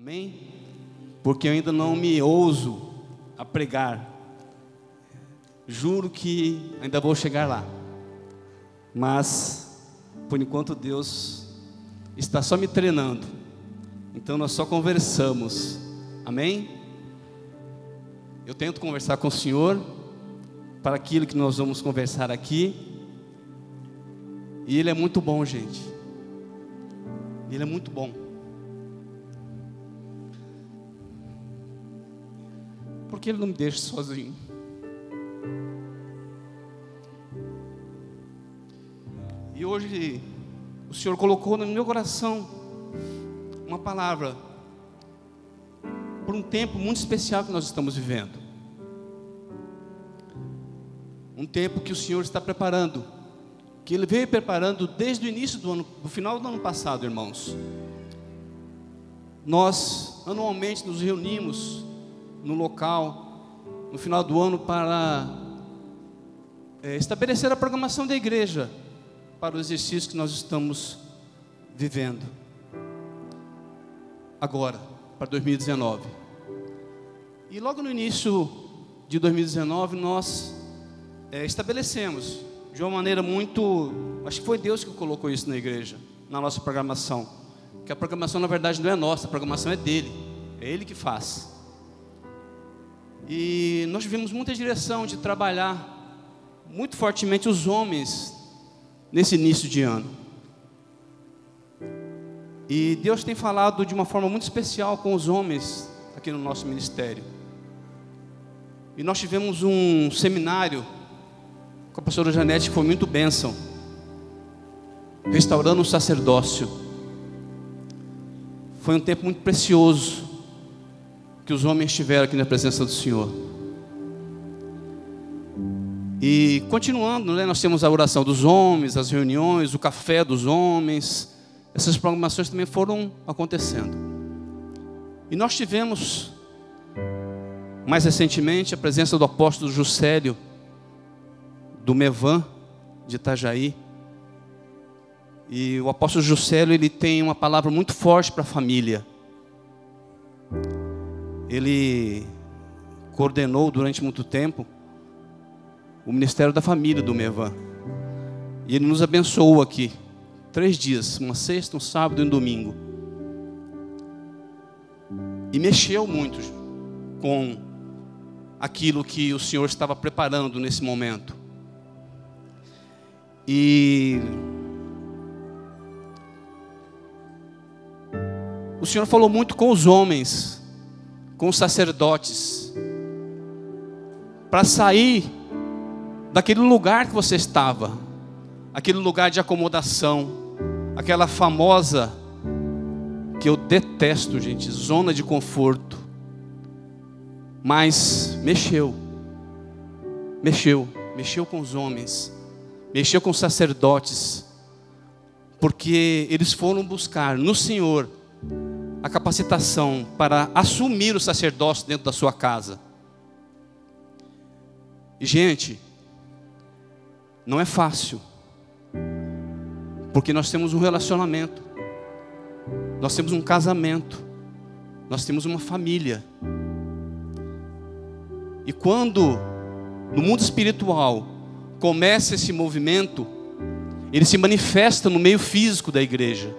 Amém? Porque eu ainda não me ouso a pregar. Juro que ainda vou chegar lá. Mas, por enquanto, Deus está só me treinando. Então nós só conversamos. Amém? Eu tento conversar com o Senhor para aquilo que nós vamos conversar aqui. E Ele é muito bom, gente. Ele é muito bom. Porque Ele não me deixa sozinho. E hoje o Senhor colocou no meu coração uma palavra por um tempo muito especial que nós estamos vivendo. Um tempo que o Senhor está preparando, que Ele veio preparando desde o início do ano, do final do ano passado, irmãos. Nós anualmente nos reunimos no local, no final do ano, para estabelecer a programação da igreja para o exercício que nós estamos vivendo agora, para 2019. E logo no início de 2019 nós estabelecemos de uma maneira muito, acho que foi Deus que colocou isso na igreja, na nossa programação, que a programação na verdade não é nossa, a programação é dele, é Ele que faz. E nós tivemos muita direção de trabalhar muito fortemente os homens nesse início de ano. E Deus tem falado de uma forma muito especial com os homens aqui no nosso ministério. E nós tivemos um seminário com a pastora Janete que foi muito bênção, restaurando o sacerdócio. Foi um tempo muito precioso que os homens tiveram aqui na presença do Senhor. E continuando, né, nós temos a oração dos homens, as reuniões, o café dos homens. Essas programações também foram acontecendo. E nós tivemos, mais recentemente, a presença do apóstolo Juscelio, do Mevan, de Itajaí. E o apóstolo Juscelio, ele tem uma palavra muito forte para a família. Ele coordenou durante muito tempo o Ministério da Família do Mevan. E ele nos abençoou aqui 3 dias, uma sexta, um sábado e um domingo. E mexeu muito com aquilo que o Senhor estava preparando nesse momento. E o Senhor falou muito com os homens, com os sacerdotes, para sair daquele lugar que você estava, aquele lugar de acomodação, aquela famosa, que eu detesto, gente, zona de conforto. Mas mexeu com os homens, mexeu com os sacerdotes, porque eles foram buscar no Senhor a capacitação para assumir o sacerdócio dentro da sua casa. E, gente, não é fácil, porque nós temos um relacionamento, nós temos um casamento, nós temos uma família. E quando no mundo espiritual começa esse movimento, ele se manifesta no meio físico da igreja.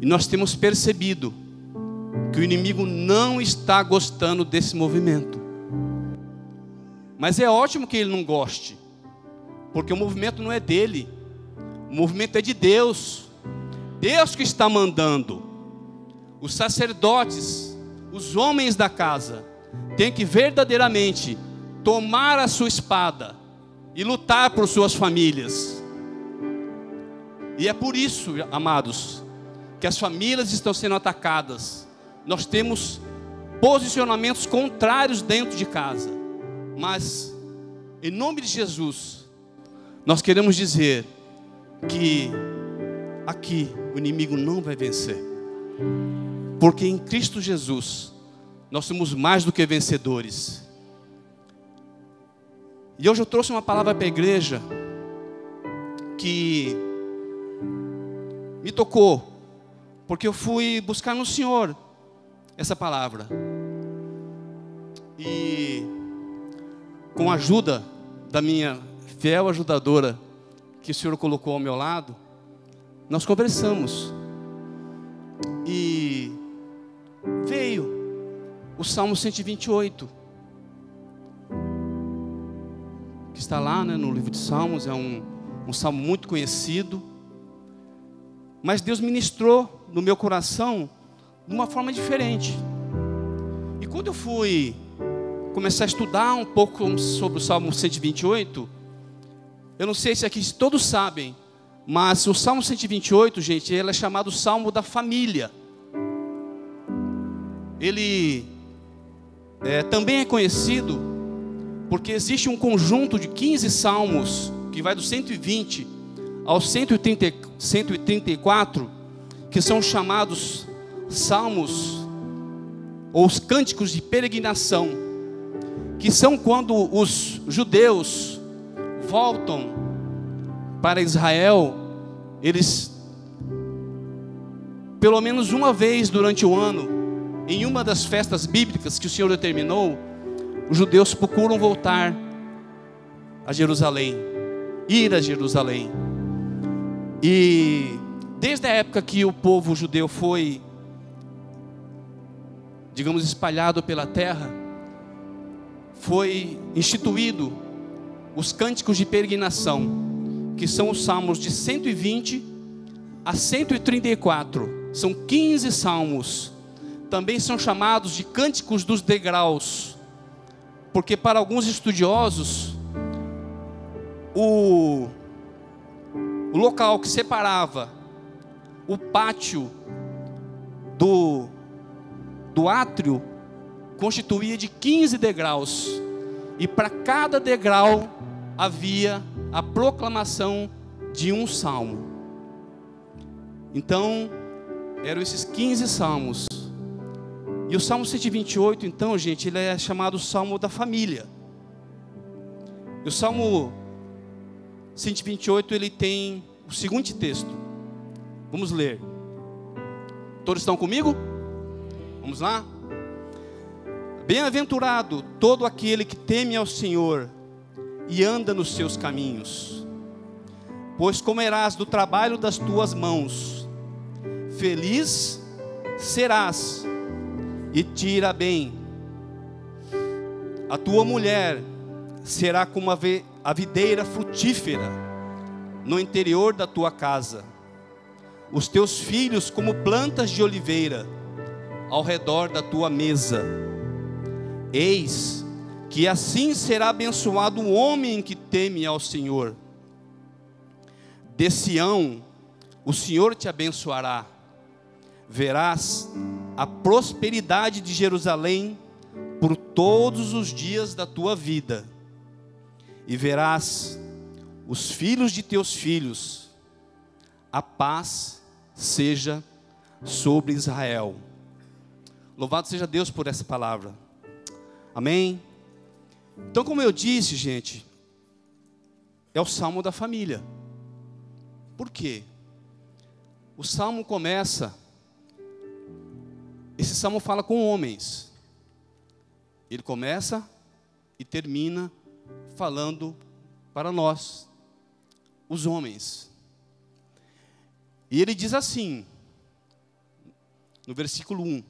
E nós temos percebido que o inimigo não está gostando desse movimento. Mas é ótimo que ele não goste, porque o movimento não é dele, o movimento é de Deus. Deus que está mandando. Os sacerdotes, os homens da casa, têm que verdadeiramente tomar a sua espada e lutar por suas famílias. E é por isso, amados, que as famílias estão sendo atacadas. Nós temos posicionamentos contrários dentro de casa. Mas, em nome de Jesus, nós queremos dizer que aqui o inimigo não vai vencer. Porque em Cristo Jesus, nós somos mais do que vencedores. E hoje eu trouxe uma palavra para a igreja que me tocou, porque eu fui buscar no Senhor essa palavra. E com a ajuda da minha fiel ajudadora, que o Senhor colocou ao meu lado, nós conversamos. E veio o Salmo 128, que está lá, né, no livro de Salmos. É um salmo muito conhecido. Mas Deus ministrou no meu coração de uma forma diferente. E quando eu fui começar a estudar um pouco sobre o Salmo 128, eu não sei se aqui todos sabem, mas o Salmo 128, gente, ele é chamado Salmo da Família. Ele também é conhecido porque existe um conjunto de 15 salmos, que vai do 120 ao 134, que são chamados salmos, ou os cânticos de peregrinação, que são quando os judeus voltam para Israel. Eles, pelo menos uma vez durante o ano, em uma das festas bíblicas que o Senhor determinou, os judeus procuram voltar a Jerusalém, ir a Jerusalém. E desde a época que o povo judeu foi, digamos, espalhado pela terra, foi instituído os cânticos de peregrinação, que são os salmos de 120 a 134. São 15 salmos. Também são chamados de cânticos dos degraus, porque para alguns estudiosos, o local que separava o pátio do átrio constituía de 15 degraus, e para cada degrau havia a proclamação de um salmo. Então, eram esses 15 salmos. E o Salmo 128, então, gente, ele é chamado Salmo da Família. E o Salmo 128, ele tem o seguinte texto. Vamos ler. Todos estão comigo? Vamos lá? Bem-aventurado todo aquele que teme ao Senhor e anda nos seus caminhos, pois comerás do trabalho das tuas mãos. Feliz serás e te irá bem. A tua mulher será como a videira frutífera no interior da tua casa, os teus filhos como plantas de oliveira ao redor da tua mesa. Eis que assim será abençoado o homem que teme ao Senhor. De Sião o Senhor te abençoará. Verás a prosperidade de Jerusalém por todos os dias da tua vida, e verás os filhos de teus filhos. A paz seja sobre Israel. Louvado seja Deus por essa palavra. Amém? Então, como eu disse, gente, é o Salmo da Família. Por quê? O Salmo começa, esse Salmo fala com homens. Ele começa e termina falando para nós, os homens. E ele diz assim, no versículo 1: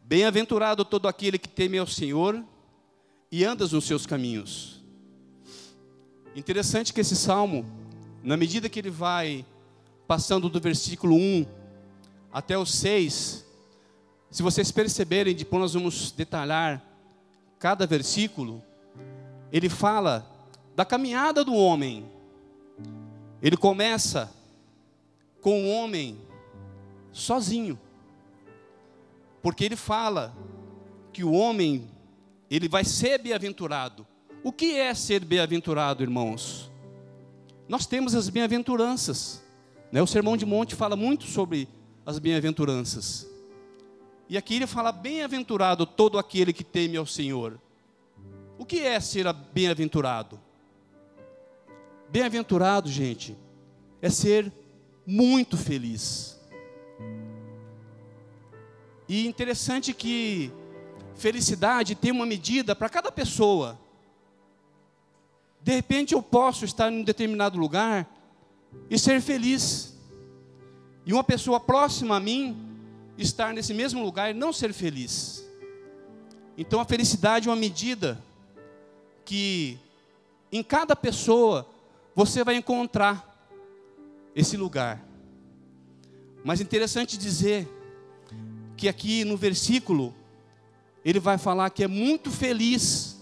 Bem-aventurado todo aquele que teme ao Senhor e andas nos seus caminhos. Interessante que esse salmo, na medida que ele vai passando do versículo 1 até o 6, se vocês perceberem, depois nós vamos detalhar cada versículo, ele fala da caminhada do homem. Ele começa com o homem sozinho, porque ele fala que o homem, ele vai ser bem-aventurado. O que é ser bem-aventurado, irmãos? Nós temos as bem-aventuranças, né? O Sermão de Monte fala muito sobre as bem-aventuranças. E aqui ele fala: bem-aventurado todo aquele que teme ao Senhor. O que é ser bem-aventurado? Bem-aventurado, gente, é ser muito feliz. E interessante que felicidade tem uma medida para cada pessoa. De repente eu posso estar em um determinado lugar e ser feliz. E uma pessoa próxima a mim estar nesse mesmo lugar e não ser feliz. Então a felicidade é uma medida que em cada pessoa você vai encontrar esse lugar. Mas é interessante dizer que aqui no versículo ele vai falar que é muito feliz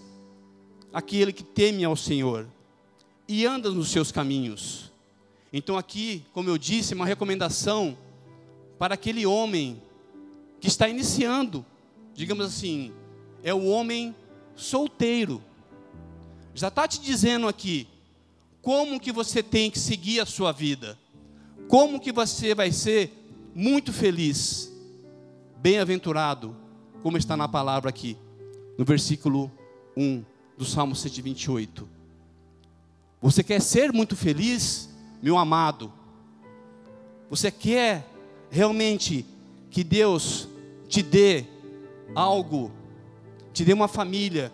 aquele que teme ao Senhor e anda nos seus caminhos. Então aqui, como eu disse, é uma recomendação para aquele homem que está iniciando, digamos assim, é o homem solteiro. Já está te dizendo aqui como que você tem que seguir a sua vida, como que você vai ser muito feliz, bem-aventurado, como está na palavra aqui, no versículo 1 do Salmo 128. Você quer ser muito feliz, meu amado? Você quer realmente que Deus te dê algo, te dê uma família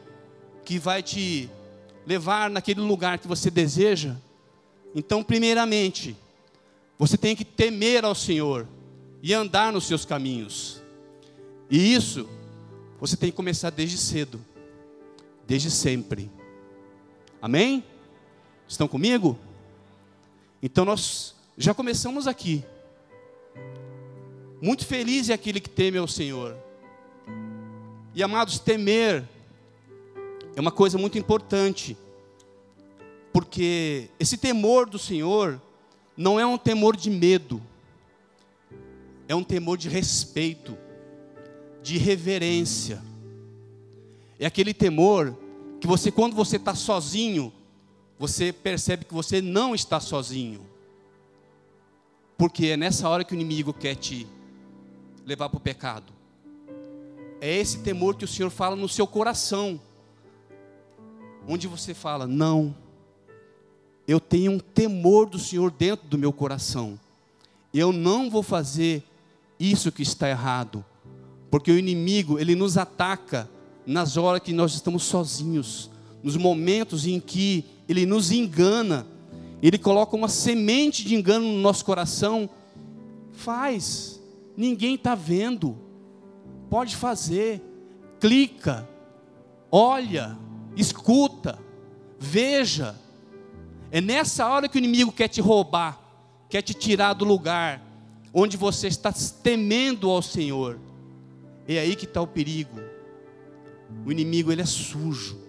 que vai te levar naquele lugar que você deseja? Então, primeiramente, você tem que temer ao Senhor e andar nos seus caminhos. E isso você tem que começar desde cedo, desde sempre. Amém? Estão comigo? Então nós já começamos aqui. Muito feliz é aquele que teme ao Senhor. E amados, temer é uma coisa muito importante, porque esse temor do Senhor não é um temor de medo, é um temor de respeito, de reverência. É aquele temor que você, quando você está sozinho, você percebe que você não está sozinho, porque é nessa hora que o inimigo quer te levar para o pecado. É esse temor que o Senhor fala no seu coração, onde você fala: não, eu tenho um temor do Senhor dentro do meu coração, eu não vou fazer isso que está errado, porque o inimigo, ele nos ataca nas horas que nós estamos sozinhos, nos momentos em que ele nos engana, ele coloca uma semente de engano no nosso coração. Faz, ninguém está vendo, pode fazer, clica, olha, escuta, veja. É nessa hora que o inimigo quer te roubar, quer te tirar do lugar onde você está temendo ao Senhor. É aí que está o perigo. O inimigo, ele é sujo.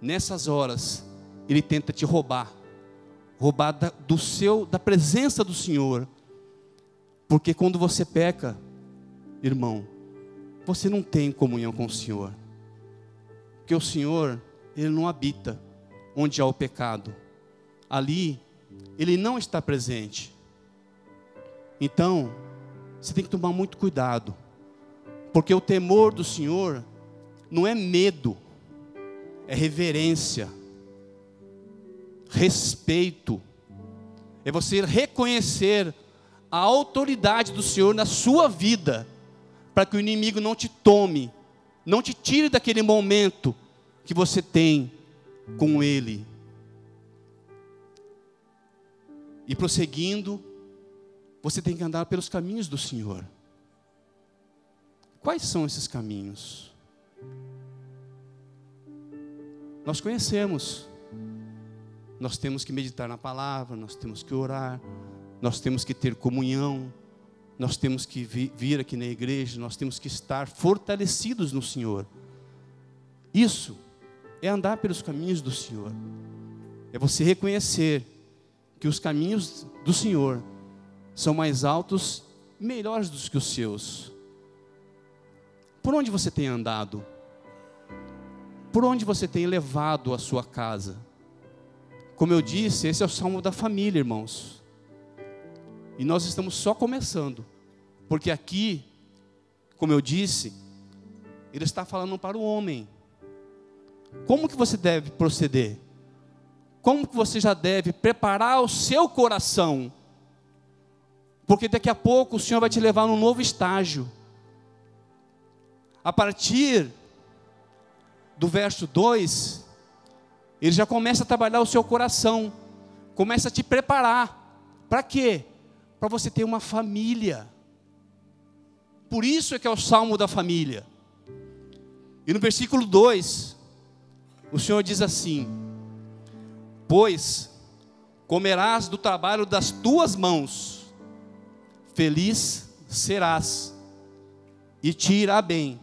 Nessas horas ele tenta te roubar da presença do Senhor. Porque quando você peca, irmão, você não tem comunhão com o Senhor. Porque o Senhor, ele não habita onde há o pecado. Ali, ele não está presente. Então, você tem que tomar muito cuidado. Porque o temor do Senhor não é medo, é reverência, respeito. É você reconhecer a autoridade do Senhor na sua vida, para que o inimigo não te tome, não te tire daquele momento que você tem com Ele. E prosseguindo, você tem que andar pelos caminhos do Senhor. Quais são esses caminhos? Nós conhecemos. Nós temos que meditar na palavra, nós temos que orar, nós temos que ter comunhão, nós temos que vir aqui na igreja, nós temos que estar fortalecidos no Senhor. Isso é andar pelos caminhos do Senhor. É você reconhecer que os caminhos do Senhor são mais altos e melhores do que os seus. Por onde você tem andado? Por onde você tem levado a sua casa? Como eu disse, esse é o salmo da família, irmãos. E nós estamos só começando. Porque aqui, como eu disse, ele está falando para o homem. Como que você deve proceder? Como que você já deve preparar o seu coração? Porque daqui a pouco o Senhor vai te levar num novo estágio. A partir do verso 2, ele já começa a trabalhar o seu coração, começa a te preparar. Para quê? Para você ter uma família. Por isso é que é o Salmo da família. E no versículo 2, o Senhor diz assim: pois comerás do trabalho das tuas mãos, feliz serás, e te irá bem.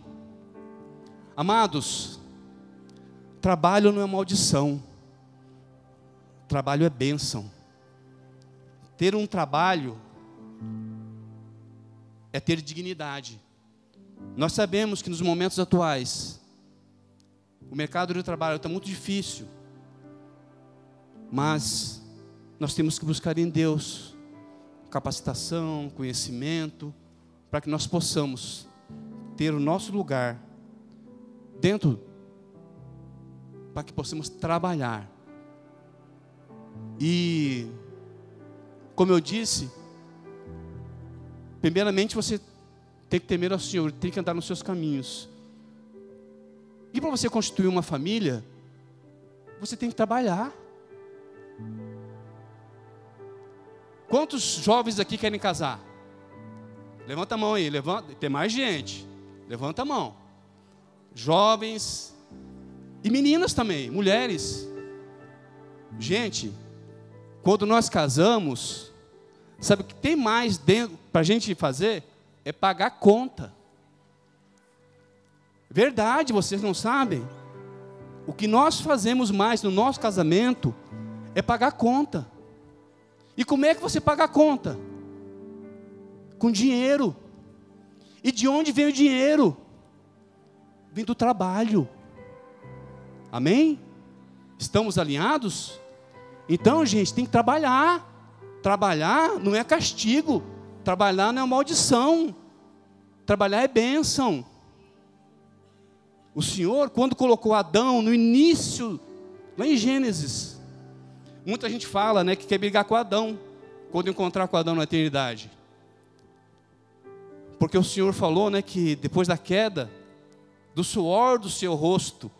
Amados, trabalho não é maldição, trabalho é bênção. Ter um trabalho é ter dignidade. Nós sabemos que nos momentos atuais, o mercado de trabalho está muito difícil, mas nós temos que buscar em Deus capacitação, conhecimento, para que nós possamos ter o nosso lugar dentro, para que possamos trabalhar. E, como eu disse, primeiramente você tem que temer ao Senhor, tem que andar nos seus caminhos. E para você constituir uma família, você tem que trabalhar. Quantos jovens aqui querem casar? Levanta a mão aí, levanta. Tem mais gente. Levanta a mão. Jovens e meninas também, mulheres. Gente, quando nós casamos, sabe o que tem mais dentro para a gente fazer? É pagar conta. Verdade, vocês não sabem? O que nós fazemos mais no nosso casamento é pagar conta. E como é que você paga a conta? Com dinheiro. E de onde vem o dinheiro? Vem do trabalho. Amém? Estamos alinhados? Então, gente, tem que trabalhar. Trabalhar não é castigo. Trabalhar não é maldição. Trabalhar é bênção. O Senhor, quando colocou Adão no início, lá em Gênesis, muita gente fala, né, que quer brigar com Adão, quando encontrar com Adão na eternidade. Porque o Senhor falou, né, que depois da queda, do suor do seu rosto,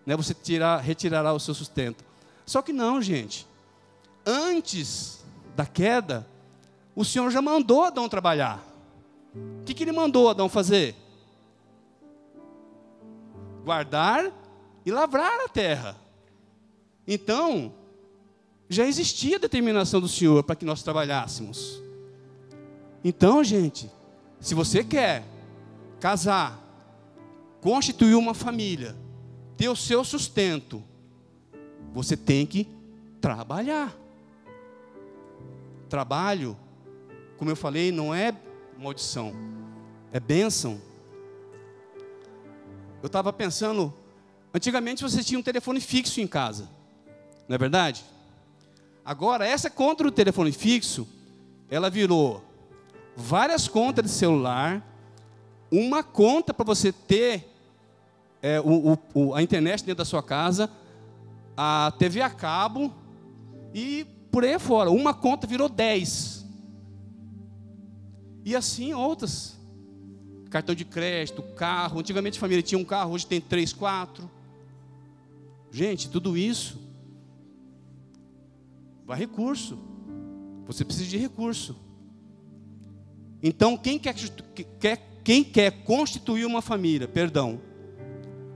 né, você retirará o seu sustento. Só que não, gente. Antes da queda, o Senhor já mandou Adão trabalhar. O que ele mandou Adão fazer? Guardar e lavrar a terra. Então, já existia a determinação do Senhor para que nós trabalhássemos. Então, gente, se você quer casar, constituir uma família, ter o seu sustento, você tem que trabalhar. Trabalho, como eu falei, não é maldição, é bênção. Eu estava pensando, antigamente você tinha um telefone fixo em casa, não é verdade? Agora, essa conta do telefone fixo, ela virou várias contas de celular, uma conta para você ter a internet dentro da sua casa, a TV a cabo e por aí fora. Uma conta virou 10. E assim outras. Cartão de crédito, carro. Antigamente a família tinha um carro, hoje tem 3, 4. Gente, tudo isso vai recurso. Você precisa de recurso. Então, quem quer constituir uma família,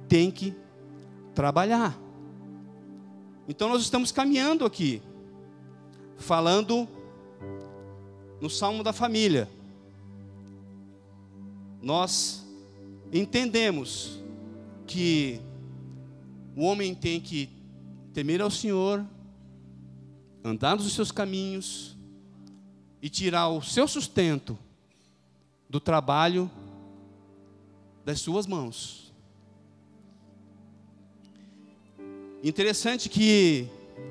tem que trabalhar. Então, nós estamos caminhando aqui, falando no Salmo da família. Nós entendemos que o homem tem que temer ao Senhor, andar nos seus caminhos e tirar o seu sustento do trabalho das suas mãos. Interessante que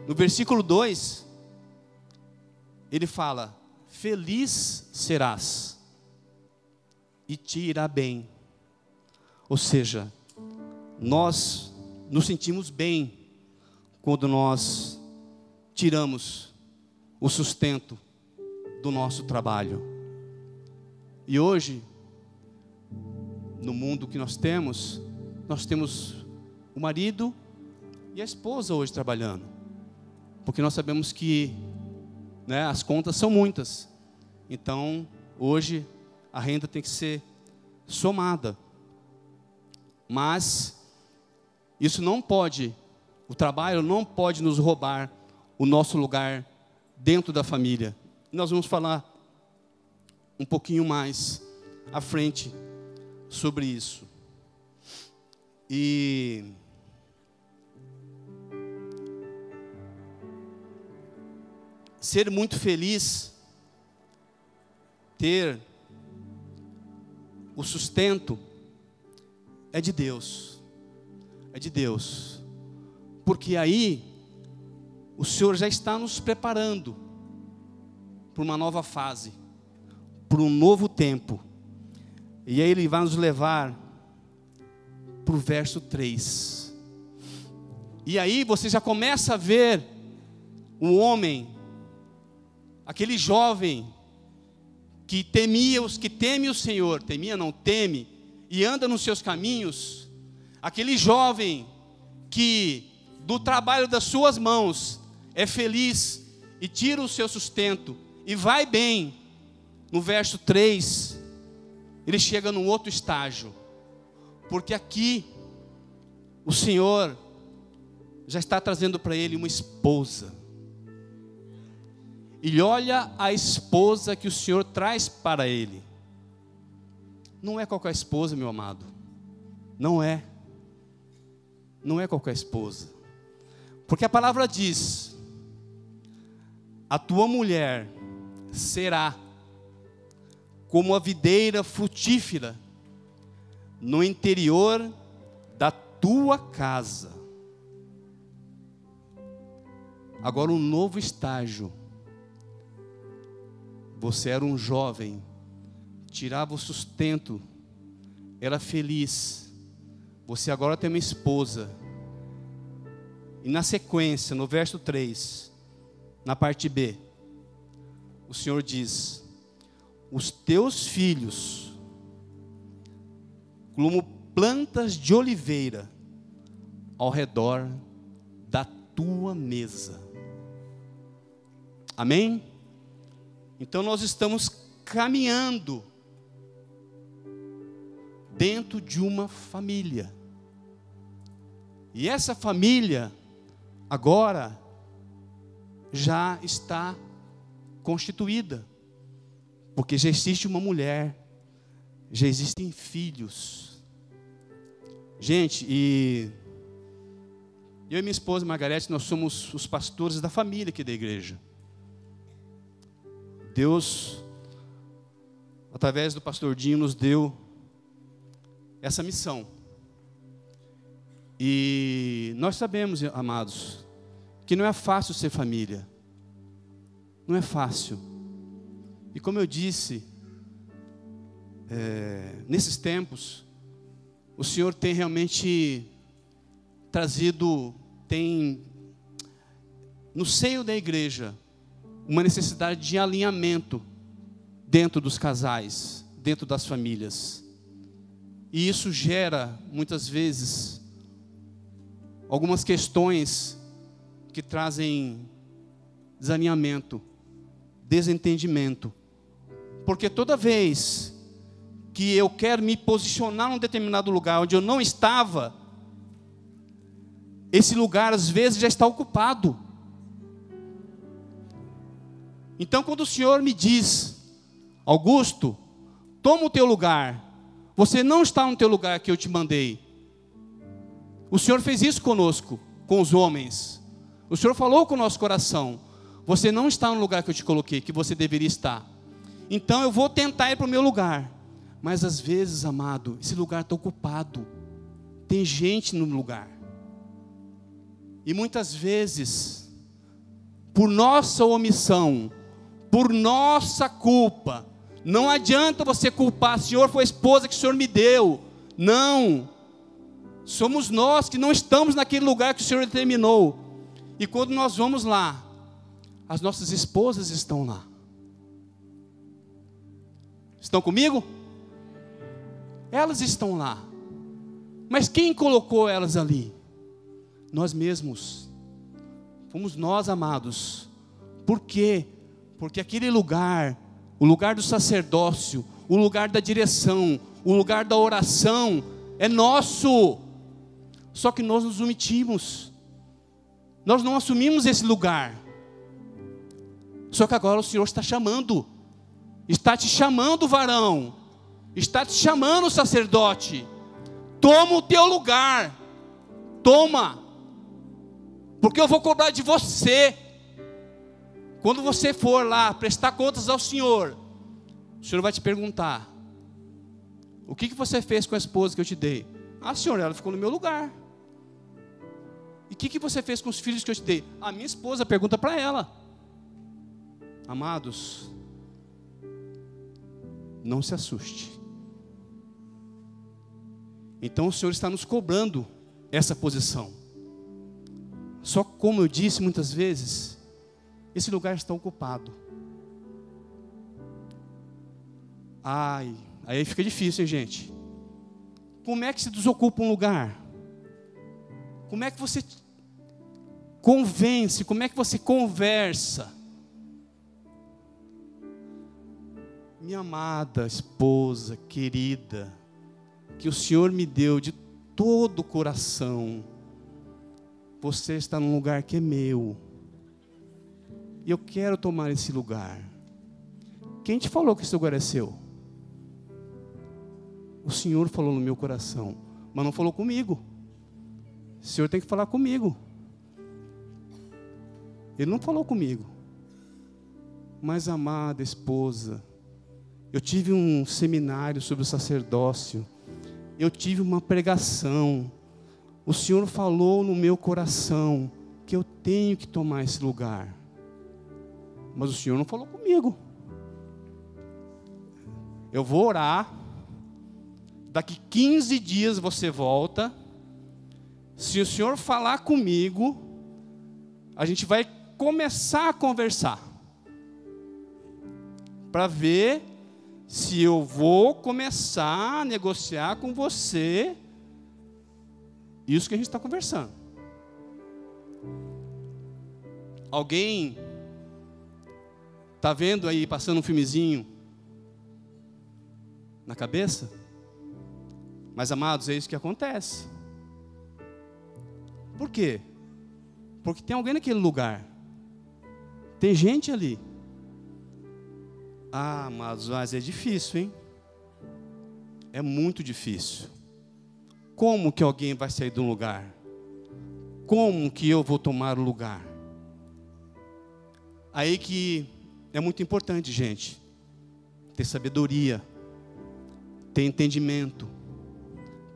no versículo 2 ele fala: feliz serás e te irá bem. Ou seja, nós nos sentimos bem quando nós tiramos o sustento do nosso trabalho. E hoje, no mundo que nós temos o marido e a esposa hoje trabalhando. Porque nós sabemos que, né, as contas são muitas. Então, hoje, a renda tem que ser somada. Mas, isso não pode, o trabalho não pode nos roubar o nosso lugar dentro da família. Nós vamos falar um pouquinho mais à frente sobre isso. E ser muito feliz, ter o sustento, é de Deus. É de Deus. Porque aí o Senhor já está nos preparando para uma nova fase, para um novo tempo. E aí Ele vai nos levar para o verso 3. E aí você já começa a ver um homem, aquele jovem que teme o Senhor, teme e anda nos seus caminhos, aquele jovem que do trabalho das suas mãos é feliz e tira o seu sustento e vai bem. No verso 3, ele chega num outro estágio, porque aqui o Senhor já está trazendo para ele uma esposa. E olha a esposa que o Senhor traz para ele. Não é qualquer esposa, meu amado. Não é. Não é qualquer esposa. Porque a palavra diz: a tua mulher será como a videira frutífera no interior da tua casa. Agora um novo estágio. Você era um jovem, tirava o sustento, era feliz. Você agora tem uma esposa. E na sequência, no verso 3, na parte B, o Senhor diz: os teus filhos, como plantas de oliveira, ao redor da tua mesa. Amém? Então nós estamos caminhando dentro de uma família. E essa família agora já está constituída. Porque já existe uma mulher, já existem filhos. Gente, e eu e minha esposa Margarete, nós somos os pastores da família aqui da igreja. Deus, através do pastor Dinho, nos deu essa missão. E nós sabemos, amados, que não é fácil ser família. Não é fácil. E como eu disse, nesses tempos, o Senhor tem realmente trazido, tem no seio da igreja, uma necessidade de alinhamento dentro dos casais, dentro das famílias. E isso gera, muitas vezes, algumas questões que trazem desalinhamento, desentendimento. Porque toda vez que eu quero me posicionar num determinado lugar onde eu não estava, esse lugar às vezes já está ocupado. Então quando o Senhor me diz: Augusto, toma o teu lugar, você não está no teu lugar que eu te mandei. O Senhor fez isso conosco, com os homens. O Senhor falou com o nosso coração: você não está no lugar que eu te coloquei, que você deveria estar. Então eu vou tentar ir para o meu lugar. Mas às vezes, amado, esse lugar está ocupado. Tem gente no lugar. E muitas vezes, por nossa omissão, por nossa culpa, não adianta você culpar: Senhor, foi a esposa que o Senhor me deu. Não. Somos nós que não estamos naquele lugar que o Senhor determinou. E quando nós vamos lá, as nossas esposas estão lá. Estão comigo? Elas estão lá. Mas quem colocou elas ali? Nós mesmos. Fomos nós, amados. Por quê? Porque aquele lugar, o lugar do sacerdócio, o lugar da direção, o lugar da oração, é nosso. Só que nós nos omitimos. Nós não assumimos esse lugar. Só que agora o Senhor está chamando. Está te chamando, varão. Está te chamando, sacerdote. Toma o teu lugar. Toma. Porque eu vou cobrar de você. Quando você for lá prestar contas ao Senhor, o Senhor vai te perguntar: o que você fez com a esposa que eu te dei? Ah, Senhor, ela ficou no meu lugar. E o que você fez com os filhos que eu te dei? A minha esposa, pergunta para ela. Amados, não se assuste. Então o Senhor está nos cobrando essa posição. Só que, como eu disse muitas vezes, esse lugar está ocupado. Ai, aí fica difícil, hein, gente? Como é que se desocupa um lugar? Como é que você convence? Como é que você conversa? Minha amada esposa, querida, que o Senhor me deu de todo o coração, você está num lugar que é meu. E eu quero tomar esse lugar. Quem te falou que esse lugar é seu? O Senhor falou no meu coração, mas não falou comigo. O Senhor tem que falar comigo. Ele não falou comigo. Mas, amada esposa, eu tive um seminário sobre o sacerdócio. Eu tive uma pregação. O Senhor falou no meu coração que eu tenho que tomar esse lugar. Mas o Senhor não falou comigo. Eu vou orar. Daqui 15 dias você volta. Se o Senhor falar comigo, a gente vai começar a conversar. Para ver se eu vou começar a negociar com você isso que a gente está conversando. Alguém está vendo aí, passando um filmezinho na cabeça? Mas, amados, é isso que acontece. Por quê? Porque tem alguém naquele lugar. Tem gente ali. Ah, amados, mas é difícil, hein? É muito difícil. Como que alguém vai sair de um lugar? Como que eu vou tomar o lugar? Aí que é muito importante, gente, ter sabedoria, ter entendimento,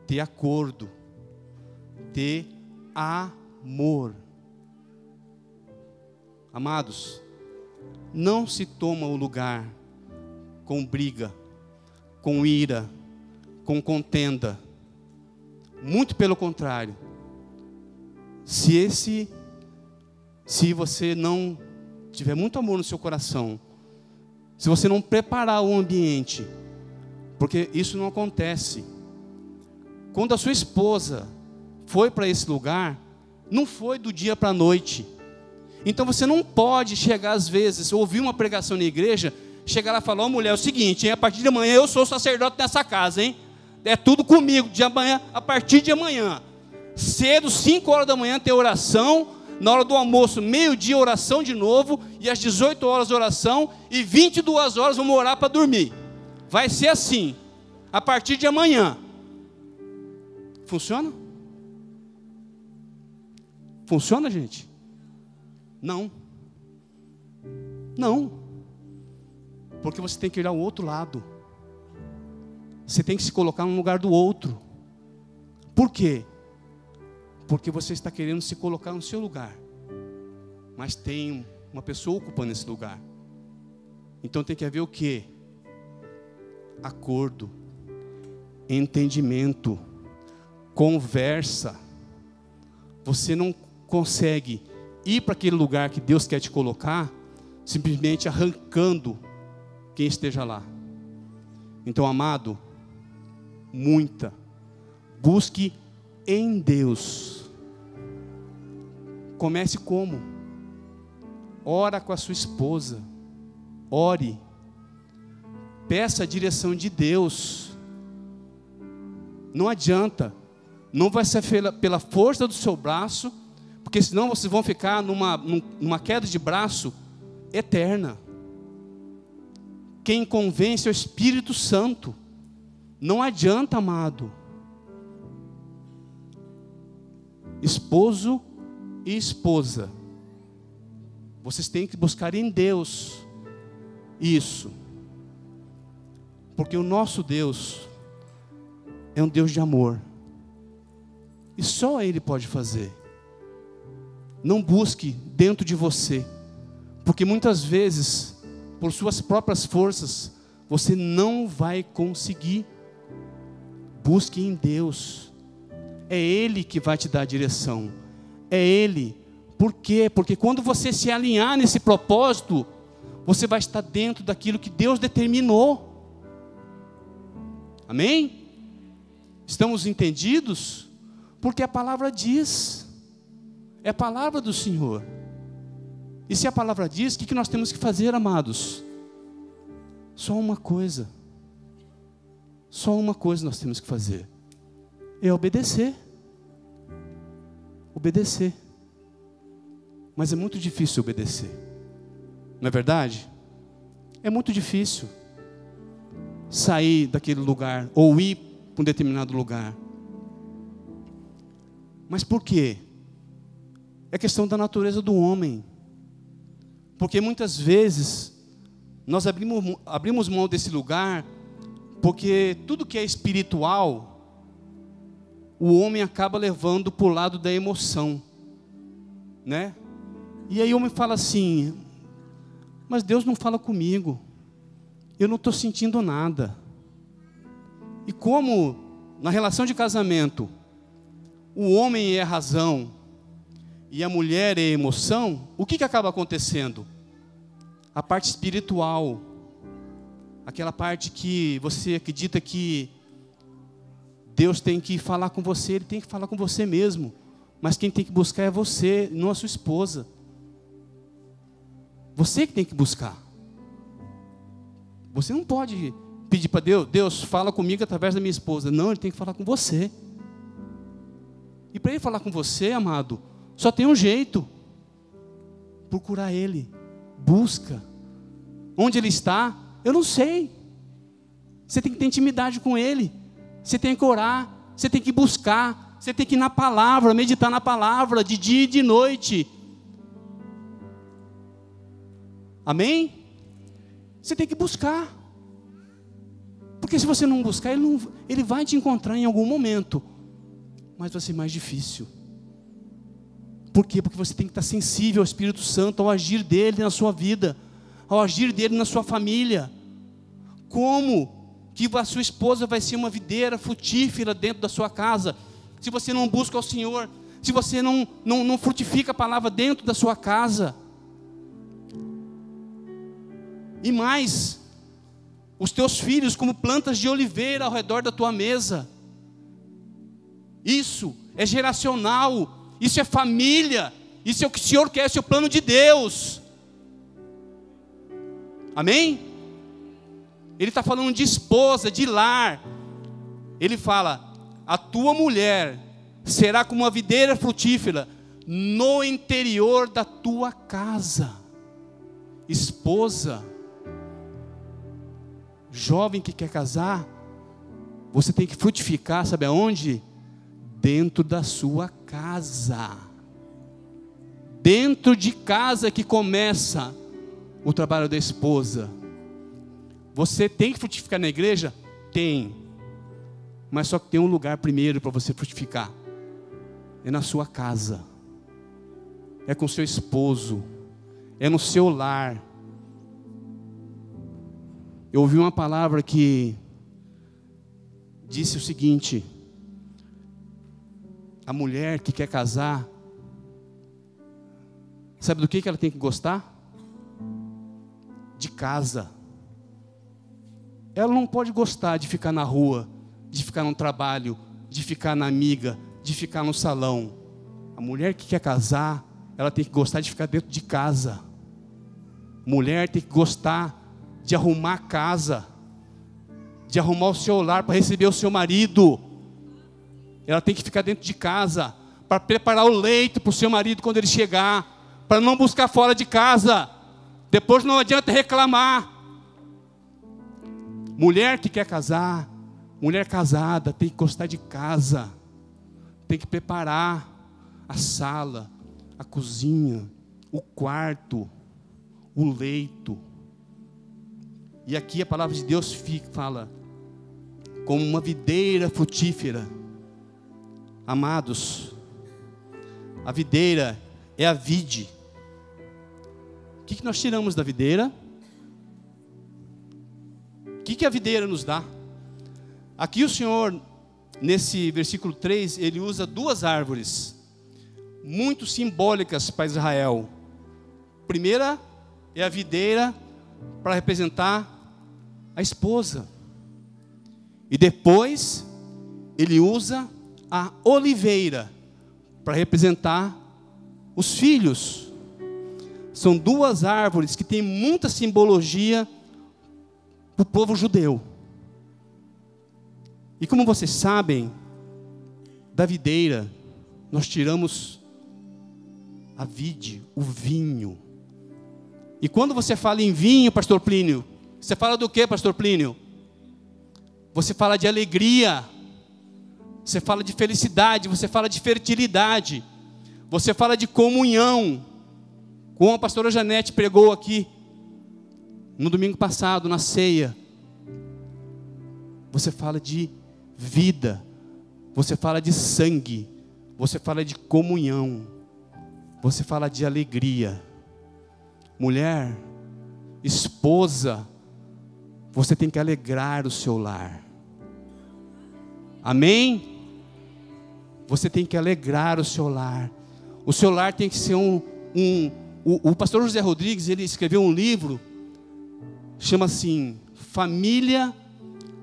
ter acordo, ter amor. Amados, não se toma o lugar com briga, com ira, com contenda. Muito pelo contrário. Se você não tiver muito amor no seu coração, se você não preparar o ambiente, porque isso não acontece. Quando a sua esposa foi para esse lugar, não foi do dia para a noite. Então você não pode chegar às vezes, ouvir uma pregação na igreja, chegar lá e falar: ó, mulher, é o seguinte, hein, a partir de amanhã eu sou sacerdote nessa casa, hein? É tudo comigo, de amanhã, a partir de amanhã. Cedo, 5 horas da manhã tem oração, na hora do almoço, meio-dia oração de novo, e às 18 horas oração, e 22 horas vamos orar para dormir. Vai ser assim, a partir de amanhã. Funciona? Funciona, gente? Não. Não. Porque você tem que olhar o outro lado. Você tem que se colocar no lugar do outro. Por quê? Porque você está querendo se colocar no seu lugar. Mas tem uma pessoa ocupando esse lugar. Então tem que haver o quê? Acordo, entendimento, conversa. Você não consegue ir para aquele lugar que Deus quer te colocar simplesmente arrancando quem esteja lá. Então, amado, muita. Busque em Deus. Comece como? Ora com a sua esposa. Ore. Peça a direção de Deus. Não adianta. Não vai ser pela força do seu braço, porque senão vocês vão ficar numa queda de braço eterna. Quem convence é o Espírito Santo. Não adianta, amado. Esposo e esposa, vocês têm que buscar em Deus isso, porque o nosso Deus é um Deus de amor, e só Ele pode fazer. Não busque dentro de você, porque muitas vezes, por suas próprias forças, você não vai conseguir. Busque em Deus. É Ele que vai te dar a direção. É Ele. Por quê? Porque quando você se alinhar nesse propósito, você vai estar dentro daquilo que Deus determinou. Amém? Estamos entendidos? Porque a palavra diz. É a palavra do Senhor. E se a palavra diz, o que nós temos que fazer, amados? Só uma coisa. Só uma coisa nós temos que fazer. É obedecer. Obedecer. Mas é muito difícil obedecer. Não é verdade? É muito difícil sair daquele lugar ou ir para um determinado lugar. Mas por quê? É questão da natureza do homem. Porque muitas vezes nós abrimos mão desse lugar, porque tudo que é espiritual, o homem acaba levando para o lado da emoção, né? E aí o homem fala assim: mas Deus não fala comigo, eu não estou sentindo nada. E como na relação de casamento o homem é a razão e a mulher é a emoção, o que acaba acontecendo? A parte espiritual, aquela parte que você acredita que Deus tem que falar com você, Ele tem que falar com você mesmo, mas quem tem que buscar é você, não a sua esposa. Você que tem que buscar. Você não pode pedir para Deus: Deus, fala comigo através da minha esposa. Não, Ele tem que falar com você. E para Ele falar com você, amado, só tem um jeito: procurar Ele. Busca. Onde Ele está? Eu não sei. Você tem que ter intimidade com Ele. Você tem que orar. Você tem que buscar. Você tem que ir na palavra, meditar na palavra, de dia e de noite. Amém? Você tem que buscar. Porque se você não buscar, Ele vai te encontrar em algum momento. Mas vai ser mais difícil. Por quê? Porque você tem que estar sensível ao Espírito Santo, ao agir dEle na sua vida, ao agir dEle na sua família. Como que a sua esposa vai ser uma videira frutífera dentro da sua casa, se você não busca ao Senhor, se você não frutifica a palavra dentro da sua casa? E mais, os teus filhos como plantas de oliveira ao redor da tua mesa. Isso é geracional. Isso é família. Isso é o que o Senhor quer, esse é o plano de Deus. Amém? Ele está falando de esposa, de lar. Ele fala: a tua mulher será como uma videira frutífera no interior da tua casa. Esposa, jovem que quer casar, você tem que frutificar, sabe aonde? Dentro da sua casa. Dentro de casa que começa o trabalho da esposa. Você tem que frutificar na igreja? Tem. Mas só que tem um lugar primeiro para você frutificar. É na sua casa. É com seu esposo. É no seu lar. Eu ouvi uma palavra que disse o seguinte: a mulher que quer casar, sabe do que ela tem que gostar? De casa. Ela não pode gostar de ficar na rua, de ficar no trabalho, de ficar na amiga, de ficar no salão. A mulher que quer casar, ela tem que gostar de ficar dentro de casa. Mulher tem que gostar de arrumar a casa, de arrumar o seu lar para receber o seu marido. Ela tem que ficar dentro de casa para preparar o leito para o seu marido quando ele chegar, para não buscar fora de casa. Depois não adianta reclamar. Mulher que quer casar, mulher casada, tem que gostar de casa, tem que preparar a sala, a cozinha, o quarto, o leito. E aqui a palavra de Deus fala, como uma videira frutífera. Amados, a videira é a vide. O que nós tiramos da videira? O que a videira nos dá? Aqui o Senhor, nesse versículo 3, ele usa duas árvores, muito simbólicas para Israel. A primeira é a videira, para representar a esposa. E depois, ele usa a oliveira, para representar os filhos. São duas árvores que têm muita simbologia para o povo judeu. E como vocês sabem, da videira, nós tiramos a vide, o vinho. E quando você fala em vinho, pastor Plínio, você fala do que, pastor Plínio? Você fala de alegria, você fala de felicidade, você fala de fertilidade, você fala de comunhão, como a pastora Janete pregou aqui, no domingo passado, na ceia. Você fala de vida, você fala de sangue, você fala de comunhão, você fala de alegria. Mulher, esposa, você tem que alegrar o seu lar. Amém? Você tem que alegrar o seu lar. O seu lar tem que ser o pastor José Rodrigues, ele escreveu um livro, chama assim, Família,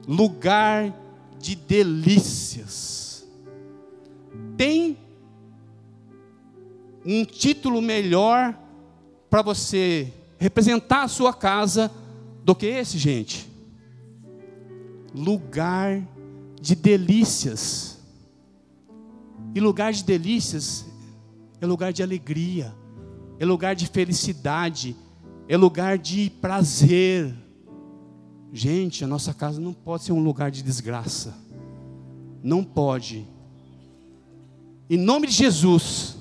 Lugar de Delícias. Tem um título melhor para você representar a sua casa do que esse, gente? Lugar de delícias. E lugar de delícias é lugar de alegria, é lugar de felicidade, é lugar de prazer. Gente, a nossa casa não pode ser um lugar de desgraça. Não pode. Em nome de Jesus,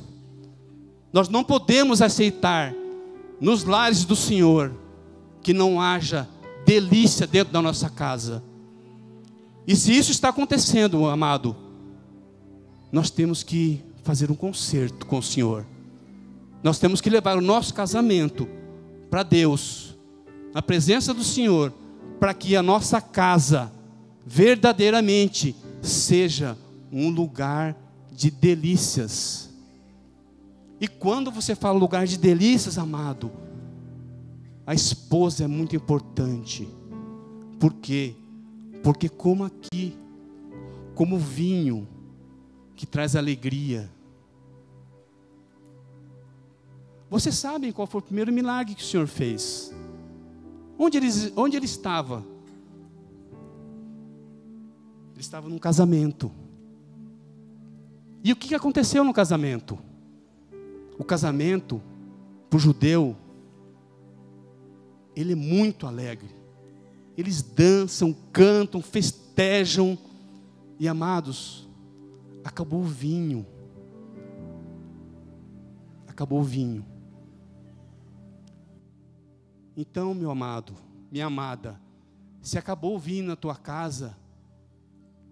nós não podemos aceitar nos lares do Senhor que não haja delícia dentro da nossa casa. E se isso está acontecendo, amado, nós temos que fazer um concerto com o Senhor. Nós temos que levar o nosso casamento para Deus, na presença do Senhor, para que a nossa casa verdadeiramente seja um lugar de delícias. E quando você fala lugar de delícias, amado, a esposa é muito importante. Por quê? Porque como aqui, como vinho que traz alegria. Vocês sabem qual foi o primeiro milagre que o Senhor fez? Onde ele estava? Ele estava num casamento. E o que aconteceu no casamento? O casamento, para o judeu, ele é muito alegre. Eles dançam, cantam, festejam. E amados, acabou o vinho. Acabou o vinho. Então, meu amado, minha amada, se acabou o vinho na tua casa,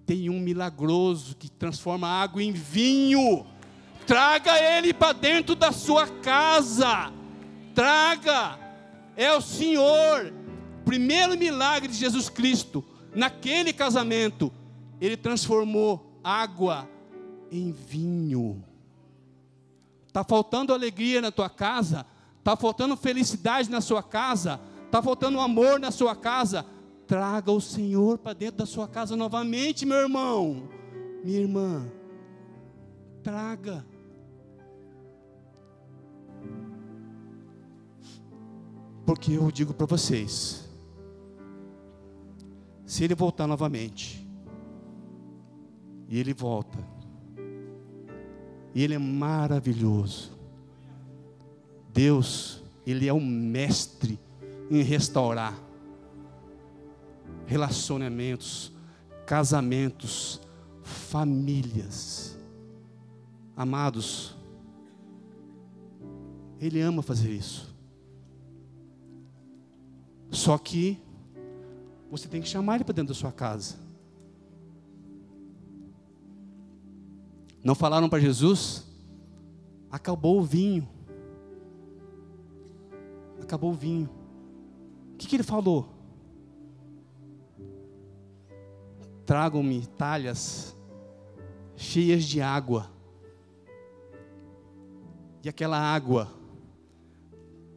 tem um milagroso que transforma a água em vinho. Traga ele para dentro da sua casa. Traga. É o Senhor. Primeiro milagre de Jesus Cristo. Naquele casamento, ele transformou água em vinho. Está faltando alegria na tua casa? Está faltando felicidade na sua casa? Está faltando amor na sua casa? traga o Senhor para dentro da sua casa novamente, meu irmão, minha irmã. Traga. Porque eu digo para vocês, se Ele voltar novamente, e Ele volta, e Ele é maravilhoso, Deus, Ele é o mestre em restaurar relacionamentos, casamentos, famílias. Amados, Ele ama fazer isso. Só que você tem que chamar Ele para dentro da sua casa. Não falaram para Jesus? Acabou o vinho. Acabou o vinho. O que Ele falou? Tragam-me talhas cheias de água. E aquela água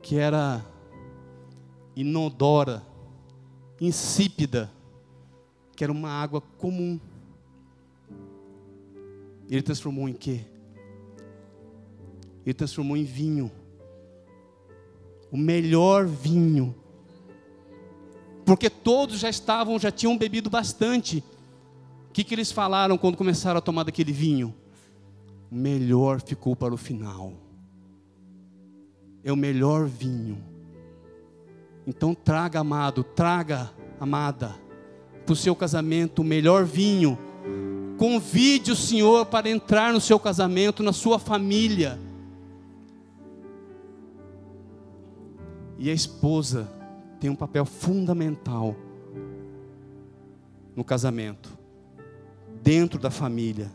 que era inodora, insípida, que era uma água comum, Ele transformou em quê? Ele transformou em vinho, o melhor vinho, porque todos já tinham bebido bastante. O que eles falaram quando começaram a tomar daquele vinho? O melhor ficou para o final. É o melhor vinho. Então traga, amado, traga, amada, para o seu casamento o melhor vinho. Convide o Senhor para entrar no seu casamento, na sua família. E a esposa tem um papel fundamental no casamento, dentro da família,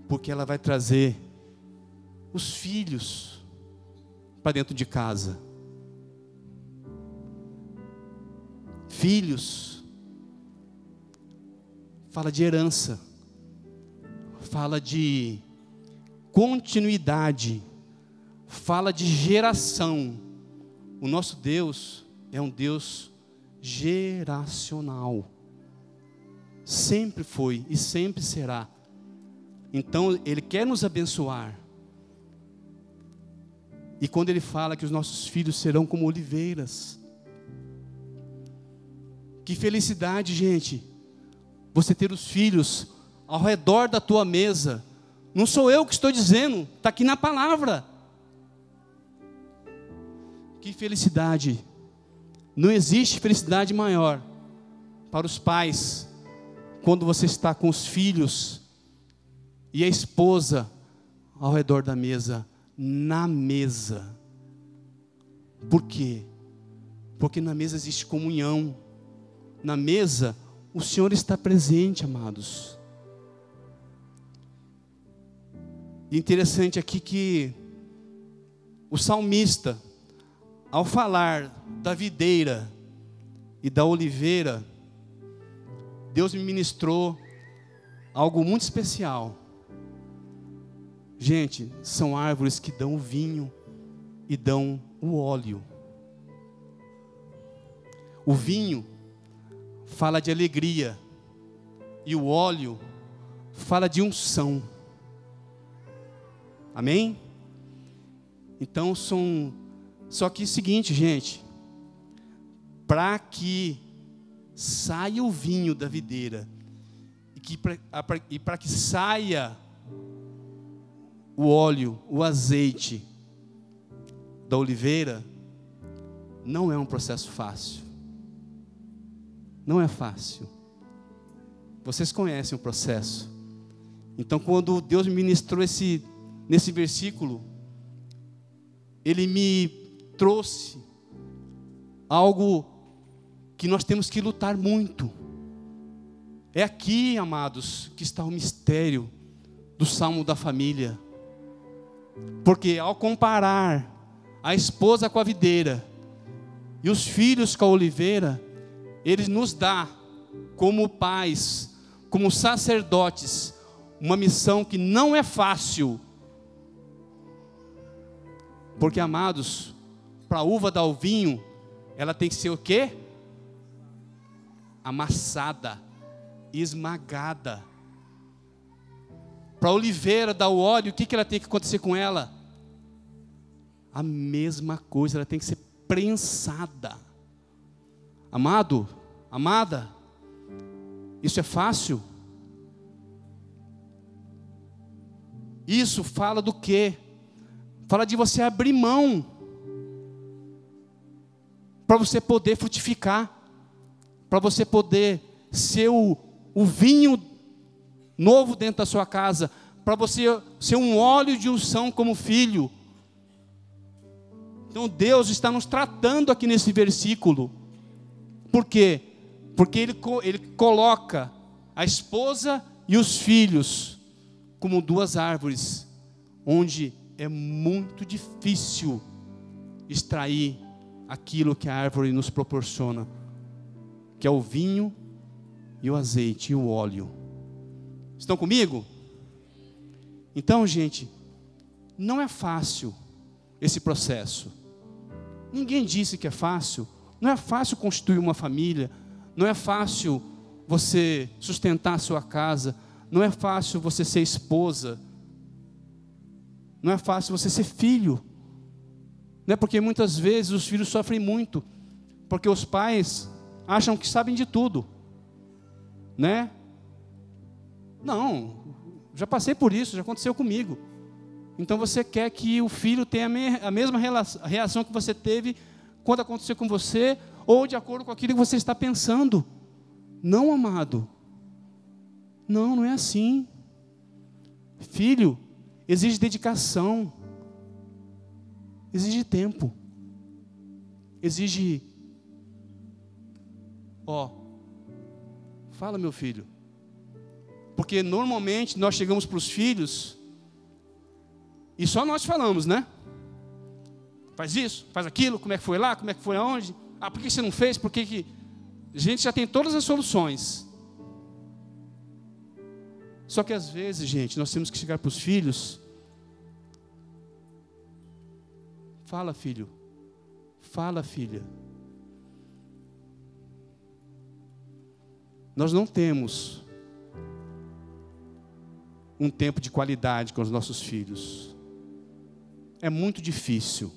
porque ela vai trazer os filhos para dentro de casa. Filhos fala de herança, fala de continuidade, fala de geração. O nosso Deus é um Deus geracional. Sempre foi e sempre será. Então Ele quer nos abençoar. E quando Ele fala que os nossos filhos serão como oliveiras, que felicidade, gente, você ter os filhos ao redor da tua mesa. Não sou eu que estou dizendo, está aqui na palavra. Que felicidade. Não existe felicidade maior para os pais quando você está com os filhos e a esposa ao redor da mesa, na mesa. Por quê? Porque na mesa existe comunhão. Na mesa o Senhor está presente, amados. E interessante aqui que o salmista, ao falar da videira e da oliveira, Deus me ministrou algo muito especial. Gente, são árvores que dão o vinho e dão o óleo. O vinho fala de alegria e o óleo fala de unção. Amém? Então só que é o seguinte, gente, para que saia o vinho da videira e para que saia o óleo, o azeite da oliveira, não é um processo fácil. Não é fácil. Vocês conhecem o processo. Então, quando Deus me ministrou nesse versículo, Ele me trouxe algo que nós temos que lutar muito. É aqui, amados, que está o mistério do Salmo da família. Porque ao comparar a esposa com a videira e os filhos com a oliveira, Ele nos dá, como pais, como sacerdotes, uma missão que não é fácil. Porque, amados, para a uva dar o vinho, ela tem que ser o quê? Amassada, esmagada. Para a oliveira dar o óleo, o que ela tem que acontecer com ela? A mesma coisa, ela tem que ser prensada. Amado, amada, isso é fácil? Isso fala do quê? Fala de você abrir mão, para você poder frutificar, para você poder ser o vinho novo dentro da sua casa, para você ser um óleo de unção como filho. Então Deus está nos tratando aqui nesse versículo. Por quê? Porque Ele coloca a esposa e os filhos como duas árvores, onde é muito difícil extrair aquilo que a árvore nos proporciona, que é o vinho e o azeite e o óleo. Estão comigo? Então, gente, não é fácil esse processo. Ninguém disse que é fácil. Não é fácil constituir uma família. Não é fácil você sustentar a sua casa. Não é fácil você ser esposa. Não é fácil você ser filho. Não é porque muitas vezes os filhos sofrem muito, porque os pais acham que sabem de tudo, né? Não, já passei por isso, já aconteceu comigo. Então você quer que o filho tenha a mesma reação que você teve quando aconteceu com você, ou de acordo com aquilo que você está pensando. Não, amado. Não, não é assim. Filho exige dedicação, exige tempo, exige, fala, meu filho. Porque normalmente nós chegamos para os filhos e só nós falamos, né? Faz isso, faz aquilo, como é que foi lá, como é que foi aonde? Por que você não fez? Por que... A gente já tem todas as soluções. Só que às vezes, gente, nós temos que chegar para os filhos. Fala, filho. Fala, filha. Nós não temos um tempo de qualidade com os nossos filhos. É muito difícil.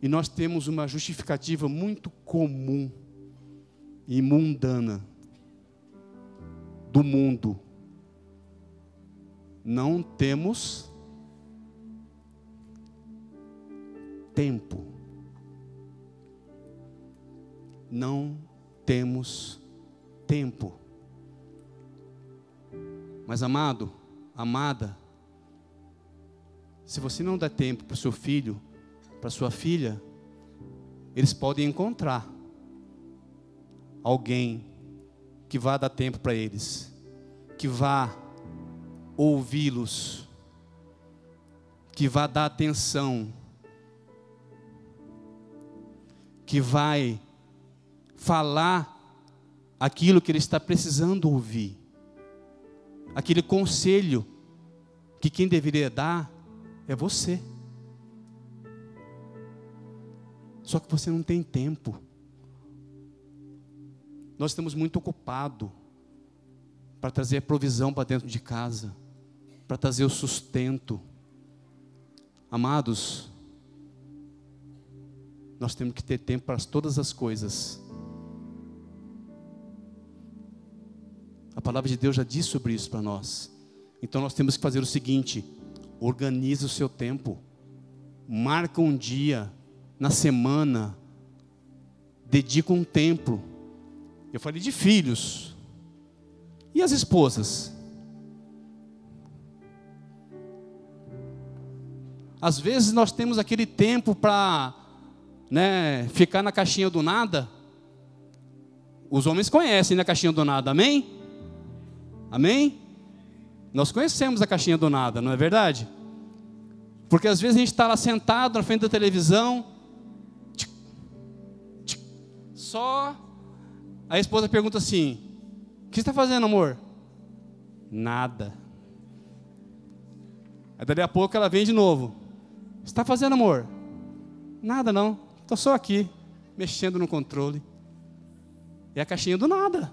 E nós temos uma justificativa muito comum e mundana do mundo. Não temos tempo. Não temos tempo. Mas, amado, amada, se você não dá tempo para o seu filho, para a sua filha, eles podem encontrar alguém que vá dar tempo para eles, que vá ouvi-los, que vá dar atenção, que vai falar aquilo que ele está precisando ouvir, aquele conselho que quem deveria dar é você. Só que você não tem tempo. Nós estamos muito ocupados para trazer a provisão para dentro de casa, para trazer o sustento. Amados, nós temos que ter tempo para todas as coisas. A palavra de Deus já diz sobre isso para nós. Então nós temos que fazer o seguinte: organize o seu tempo, marca um dia na semana, dedica um tempo. Eu falei de filhos. E as esposas? Às vezes nós temos aquele tempo para, ficar na caixinha do nada. Os homens conhecem, a caixinha do nada, amém? Amém? Nós conhecemos a caixinha do nada, não é verdade? Porque às vezes a gente está lá sentado na frente da televisão, só a esposa pergunta assim: o que você está fazendo, amor? Nada. Aí dali a pouco ela vem de novo: o que você está fazendo, amor? Nada não, estou só aqui, mexendo no controle. É a caixinha do nada.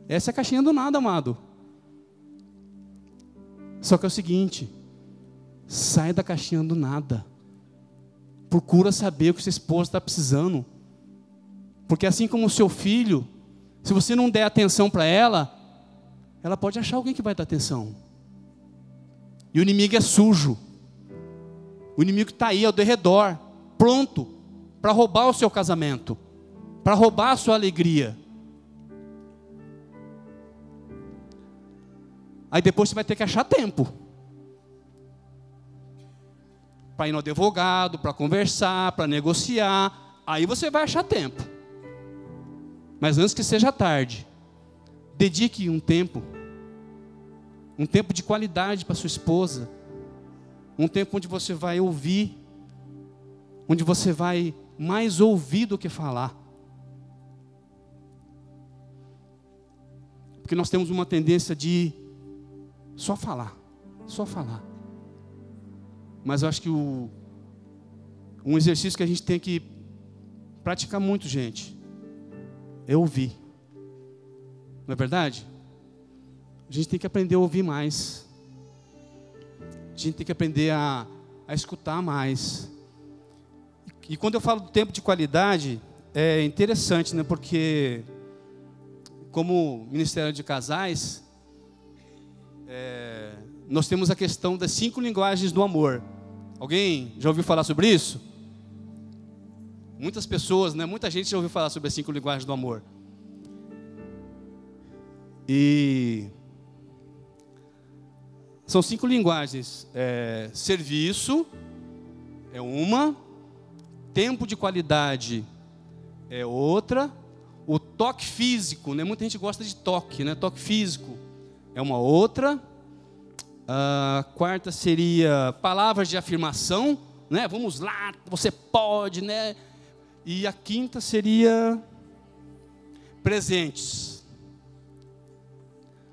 Essa é a caixinha do nada, amado. Só que é o seguinte, sai da caixinha do nada. Procura saber o que sua esposa está precisando. Porque assim como o seu filho, se você não der atenção para ela, ela pode achar alguém que vai dar atenção. E o inimigo é sujo. O inimigo está aí ao redor, pronto para roubar o seu casamento, para roubar a sua alegria. Aí depois você vai ter que achar tempo para ir no advogado, para conversar, para negociar. Aí você vai achar tempo. Mas antes que seja tarde, dedique um tempo de qualidade para sua esposa, um tempo onde você vai ouvir, onde você vai mais ouvir do que falar. Porque nós temos uma tendência de só falar. Mas eu acho que um exercício que a gente tem que praticar muito, gente, é ouvir. Não é verdade? A gente tem que aprender a ouvir mais. A gente tem que aprender a escutar mais. E quando eu falo do tempo de qualidade, é interessante, né? Porque como Ministério de Casais, nós temos a questão das 5 linguagens do amor. Alguém já ouviu falar sobre isso? Muitas pessoas, né? Muita gente já ouviu falar sobre as 5 linguagens do amor. E são 5 linguagens. Serviço é uma, tempo de qualidade é outra, o toque físico, né? Muita gente gosta de toque, né? Toque físico é uma outra. A quarta seria palavras de afirmação, né? Vamos lá, você pode, né? E a quinta seria presentes.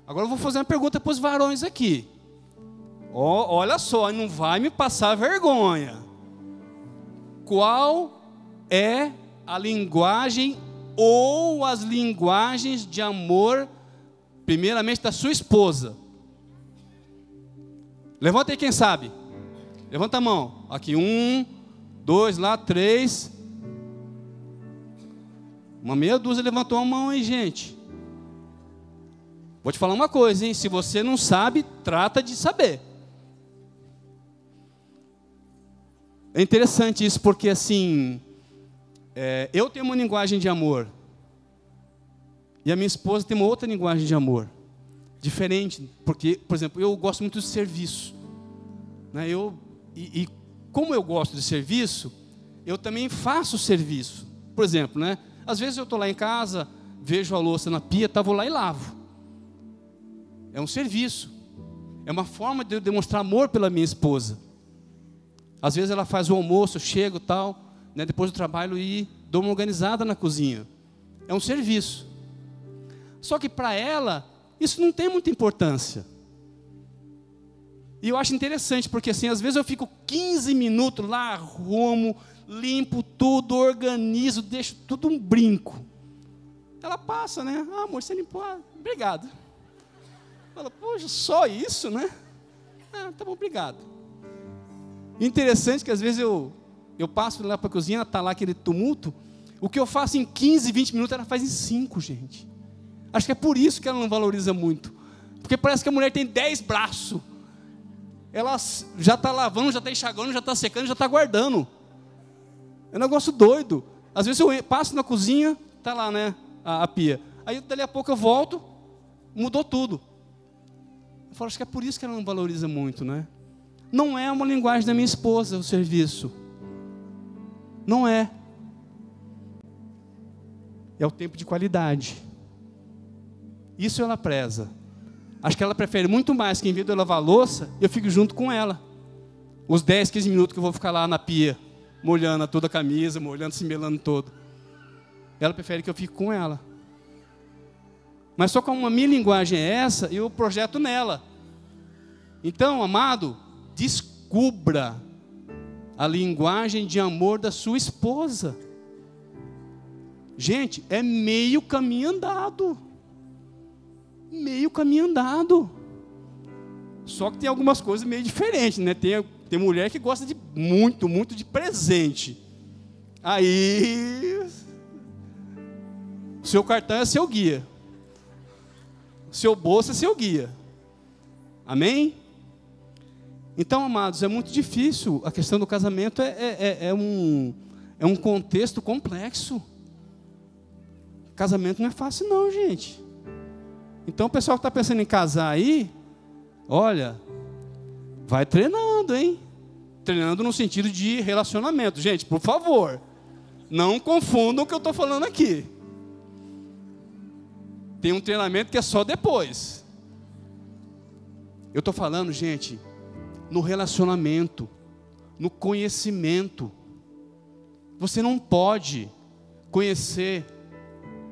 Agora eu vou fazer uma pergunta para os varões aqui. Olha só, não vai me passar vergonha. Qual é a linguagem ou as linguagens de amor, primeiramente da sua esposa? Levanta aí quem sabe. Levanta a mão. Aqui, 1, 2, lá, 3. Uma meia dúzia levantou a mão aí, gente. Vou te falar uma coisa, hein? Se você não sabe, trata de saber. É interessante isso, porque assim, eu tenho uma linguagem de amor, e a minha esposa tem uma outra linguagem de amor, diferente, porque, por exemplo, eu gosto muito de serviço, né? E como eu gosto de serviço, eu também faço serviço. Por exemplo, né? Às vezes eu estou lá em casa, vejo a louça na pia, vou lá e lavo. É um serviço, é uma forma de eu demonstrar amor pela minha esposa. Às vezes ela faz o almoço, eu chego tal, né, depois do trabalho e dou uma organizada na cozinha. É um serviço. Só que para ela, isso não tem muita importância. E eu acho interessante, porque assim, às vezes eu fico 15 minutos lá, arrumo, limpo tudo, organizo, deixo tudo um brinco. Ela passa, né? Ah, amor, você limpou? Ah, obrigado. Fala, poxa, só isso, né? Ah, tá bom, obrigado. Interessante que às vezes eu passo lá para a cozinha, está lá aquele tumulto. O que eu faço em 15, 20 minutos, ela faz em 5, gente. Acho que é por isso que ela não valoriza muito. Porque parece que a mulher tem 10 braços. Ela já está lavando, já está enxagando, já está secando, já está guardando. É um negócio doido. Às vezes eu passo na cozinha, está lá, né, a pia. Aí dali a pouco eu volto, mudou tudo. Eu falo, acho que é por isso que ela não valoriza muito, né? Não é uma linguagem da minha esposa o serviço. Não é. É o tempo de qualidade. Isso ela preza. Acho que ela prefere muito mais que em vez de eu lavar a louça, eu fico junto com ela. Os 10, 15 minutos que eu vou ficar lá na pia, molhando toda a camisa, molhando, se melando todo. Ela prefere que eu fique com ela. Mas só como a minha linguagem é essa, eu projeto nela. Então, amado, descubra a linguagem de amor da sua esposa. Gente, é meio caminho andado. Meio caminho andado. Só que tem algumas coisas meio diferentes, né? Tem mulher que gosta de muito de presente. Aí, seu cartão é seu guia. Seu bolso é seu guia. Amém? Então, amados, é muito difícil. A questão do casamento é um contexto complexo. Casamento não é fácil não, gente. Então, o pessoal que está pensando em casar aí, olha, vai treinando, hein? Treinando no sentido de relacionamento. Gente, por favor, não confundam o que eu estou falando aqui. Tem um treinamento que é só depois. Eu estou falando, gente, no relacionamento, no conhecimento. Você não pode conhecer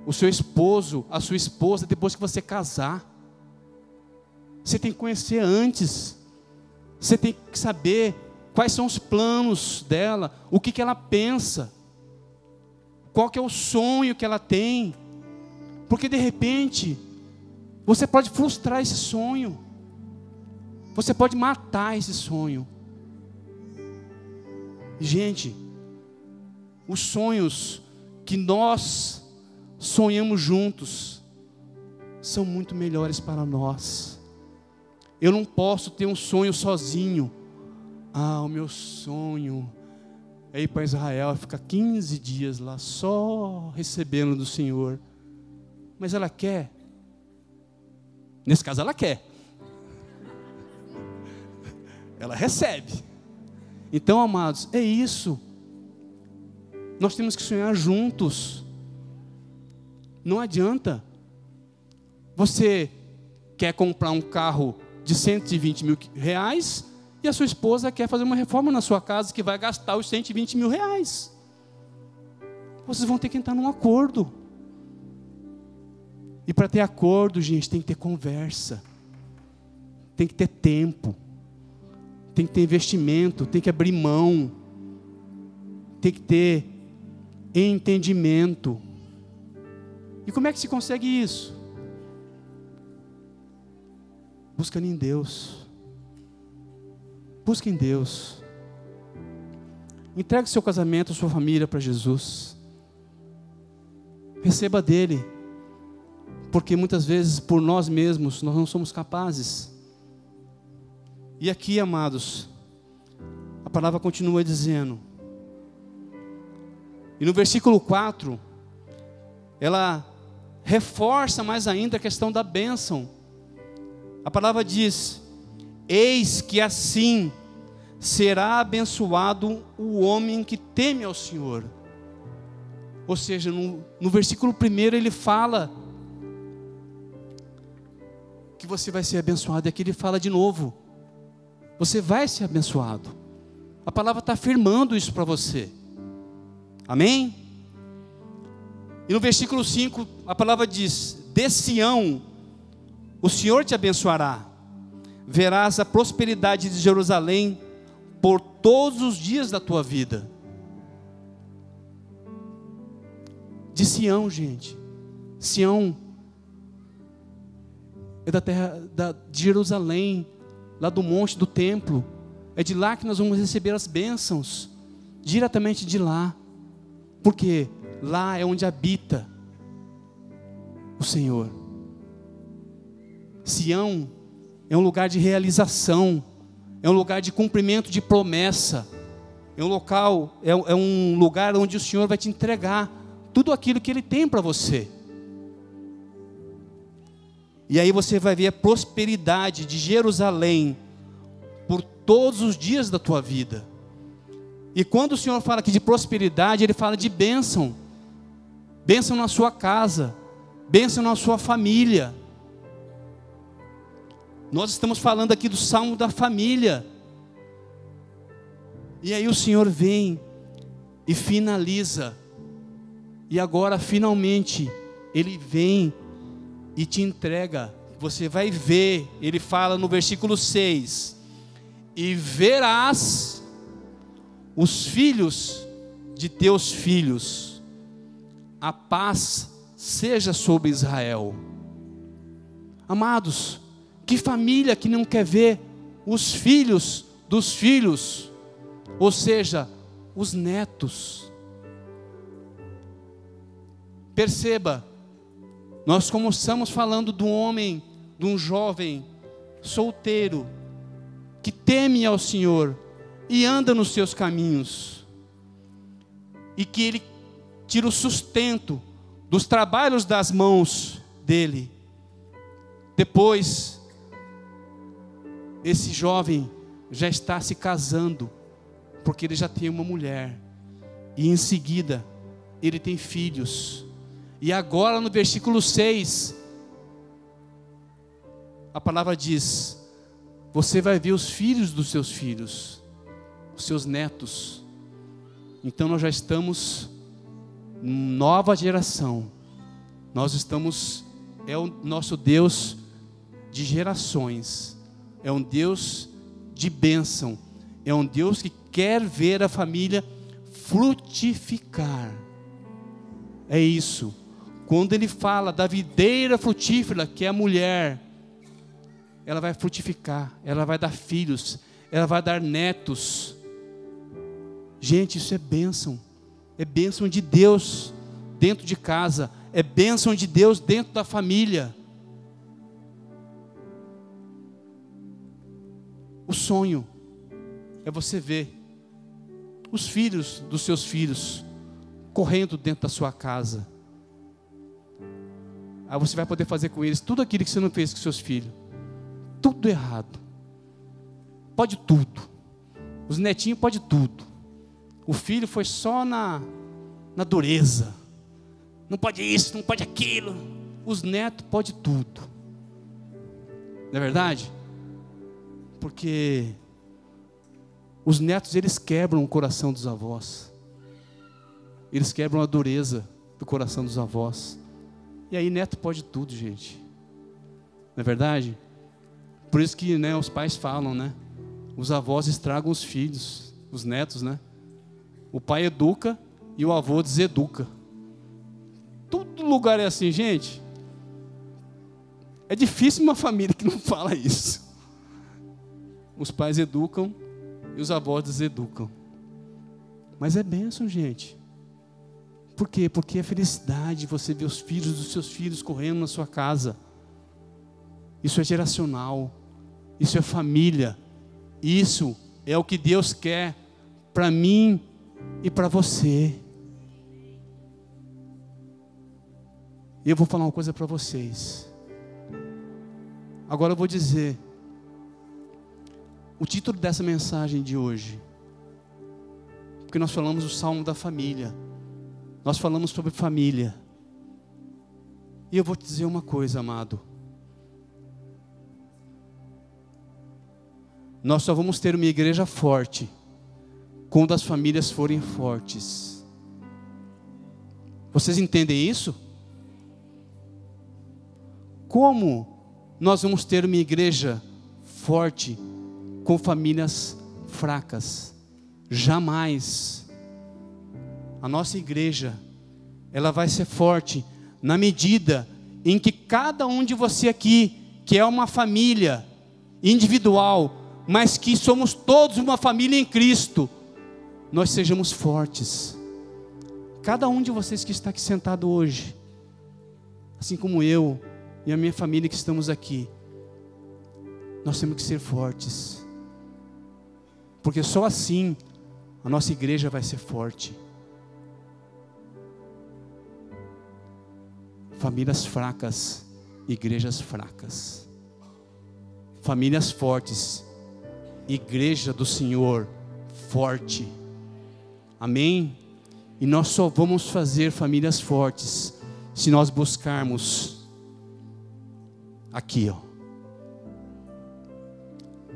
o seu esposo, a sua esposa, depois que você casar. Você tem que conhecer antes. Você tem que saber quais são os planos dela, o que ela pensa, qual que é o sonho que ela tem. Porque de repente, você pode frustrar esse sonho. Você pode matar esse sonho. Gente, os sonhos que nós sonhamos juntos são muito melhores para nós. Eu não posso ter um sonho sozinho. O meu sonho é ir para Israel, ficar 15 dias lá só recebendo do Senhor. Mas ela quer. Nesse caso ela quer. Ela recebe. Então, amados, é isso. Nós temos que sonhar juntos. Não adianta. Você quer comprar um carro de 120 mil reais e a sua esposa quer fazer uma reforma na sua casa que vai gastar os 120 mil reais. Vocês vão ter que entrar num acordo. E para ter acordo, gente, tem que ter conversa. Tem que ter tempo. Tem que ter investimento, tem que abrir mão. Tem que ter entendimento. E como é que se consegue isso? Buscando em Deus. Busca em Deus. Entregue seu casamento, sua família para Jesus. Receba dele. Porque muitas vezes por nós mesmos nós não somos capazes. E aqui, amados, a palavra continua dizendo. E no versículo 4, ela reforça mais ainda a questão da bênção. A palavra diz: eis que assim será abençoado o homem que teme ao Senhor. Ou seja, no versículo 1 ele fala que você vai ser abençoado. E aqui ele fala de novo: você vai ser abençoado. A palavra está afirmando isso para você. Amém? E no versículo 5, a palavra diz: de Sião, o Senhor te abençoará. Verás a prosperidade de Jerusalém por todos os dias da tua vida. De Sião, gente. Sião é da terra de Jerusalém, lá do monte do templo. É de lá que nós vamos receber as bênçãos, diretamente de lá, porque lá é onde habita o Senhor. Sião é um lugar de realização, é um lugar de cumprimento de promessa, é um lugar onde o Senhor vai te entregar tudo aquilo que Ele tem para você. E aí você vai ver a prosperidade de Jerusalém por todos os dias da tua vida. E quando o Senhor fala aqui de prosperidade, Ele fala de bênção. Bênção na sua casa, bênção na sua família. Nós estamos falando aqui do Salmo da família. E aí o Senhor vem e finaliza. E agora finalmente Ele vem e te entrega. Você vai ver, Ele fala no versículo 6: e verás os filhos de teus filhos. A paz seja sobre Israel. Amados, que família que não quer ver os filhos dos filhos, ou seja, os netos. Perceba, nós começamos falando de um homem, de um jovem solteiro, que teme ao Senhor e anda nos seus caminhos, e que ele tira o sustento dos trabalhos das mãos dele. Depois, esse jovem já está se casando, porque ele já tem uma mulher, e em seguida ele tem filhos. E agora no versículo 6, a palavra diz: você vai ver os filhos dos seus filhos, os seus netos. Então nós já estamos nova geração. Nós estamos, é o nosso Deus de gerações, é um Deus de bênção, é um Deus que quer ver a família frutificar. É isso. Quando ele fala da videira frutífera, que é a mulher, ela vai frutificar, ela vai dar filhos, ela vai dar netos. Gente, isso é bênção de Deus dentro de casa, é bênção de Deus dentro da família. O sonho é você ver os filhos dos seus filhos correndo dentro da sua casa. Aí você vai poder fazer com eles tudo aquilo que você não fez com seus filhos. Tudo errado. Pode tudo. Os netinhos pode tudo. O filho foi só na dureza. Não pode isso, não pode aquilo. Os netos pode tudo. Não é verdade? Porque os netos, eles quebram o coração dos avós. Eles quebram a dureza do coração dos avós. E aí neto pode tudo, gente. Não é verdade? Por isso que, né, os pais falam, né? Os avós estragam os filhos, os netos, né? O pai educa e o avô deseduca. Todo lugar é assim, gente. É difícil uma família que não fala isso. Os pais educam e os avós deseducam. Mas é bênção, gente. Por quê? Porque é felicidade você ver os filhos dos seus filhos correndo na sua casa. Isso é geracional. Isso é família. Isso é o que Deus quer para mim e para você. E eu vou falar uma coisa para vocês. Agora eu vou dizer o título dessa mensagem de hoje, porque nós falamos do Salmo da Família. Nós falamos sobre família. E eu vou te dizer uma coisa, amado. Nós só vamos ter uma igreja forte quando as famílias forem fortes. Vocês entendem isso? Como nós vamos ter uma igreja forte com famílias fracas? Jamais. A nossa igreja, ela vai ser forte na medida em que cada um de você aqui, que é uma família individual, mas que somos todos uma família em Cristo, nós sejamos fortes. Cada um de vocês que está aqui sentado hoje, assim como eu e a minha família que estamos aqui, nós temos que ser fortes, porque só assim a nossa igreja vai ser forte. Famílias fracas, igrejas fracas. Famílias fortes, igreja do Senhor forte. Amém? E nós só vamos fazer famílias fortes se nós buscarmos aqui, ó,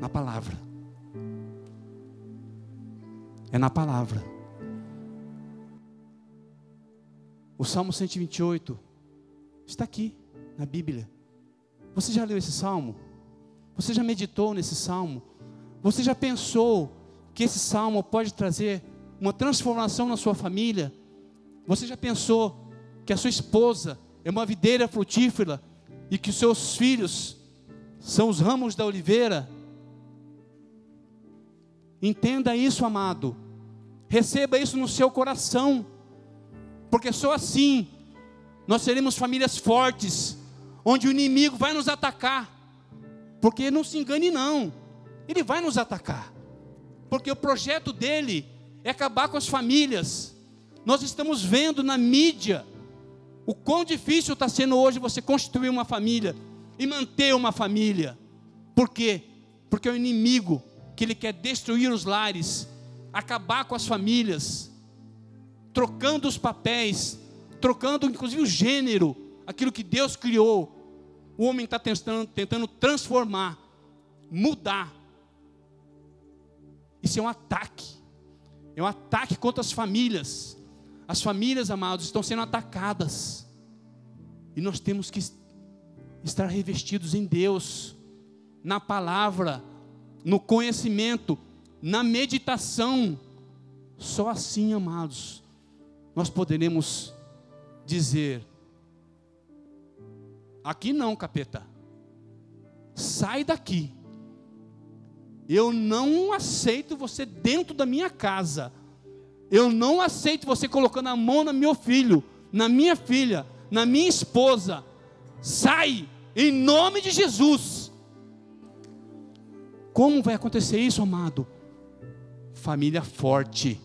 na palavra. É na palavra. O Salmo 128 está aqui na Bíblia. Você já leu esse salmo? Você já meditou nesse salmo? Você já pensou que esse salmo pode trazer uma transformação na sua família? Você já pensou que a sua esposa é uma videira frutífera e que os seus filhos são os ramos da oliveira? Entenda isso, amado. Receba isso no seu coração, porque só assim nós seremos famílias fortes, onde o inimigo vai nos atacar. Porque não se engane não, ele vai nos atacar, porque o projeto dele é acabar com as famílias. Nós estamos vendo na mídia o quão difícil está sendo hoje você constituir uma família e manter uma família. Por quê? Porque é o inimigo que ele quer destruir os lares, acabar com as famílias, trocando os papéis, trocando inclusive o gênero, aquilo que Deus criou. O homem está tentando transformar, mudar. Isso é um ataque contra as famílias. As famílias, amados, estão sendo atacadas, e nós temos que estar revestidos em Deus, na palavra, no conhecimento, na meditação. Só assim, amados, nós poderemos dizer: aqui não, capeta, sai daqui, eu não aceito você dentro da minha casa, eu não aceito você colocando a mão no meu filho, na minha filha, na minha esposa. Sai, em nome de Jesus. Como vai acontecer isso, amado? Família forte,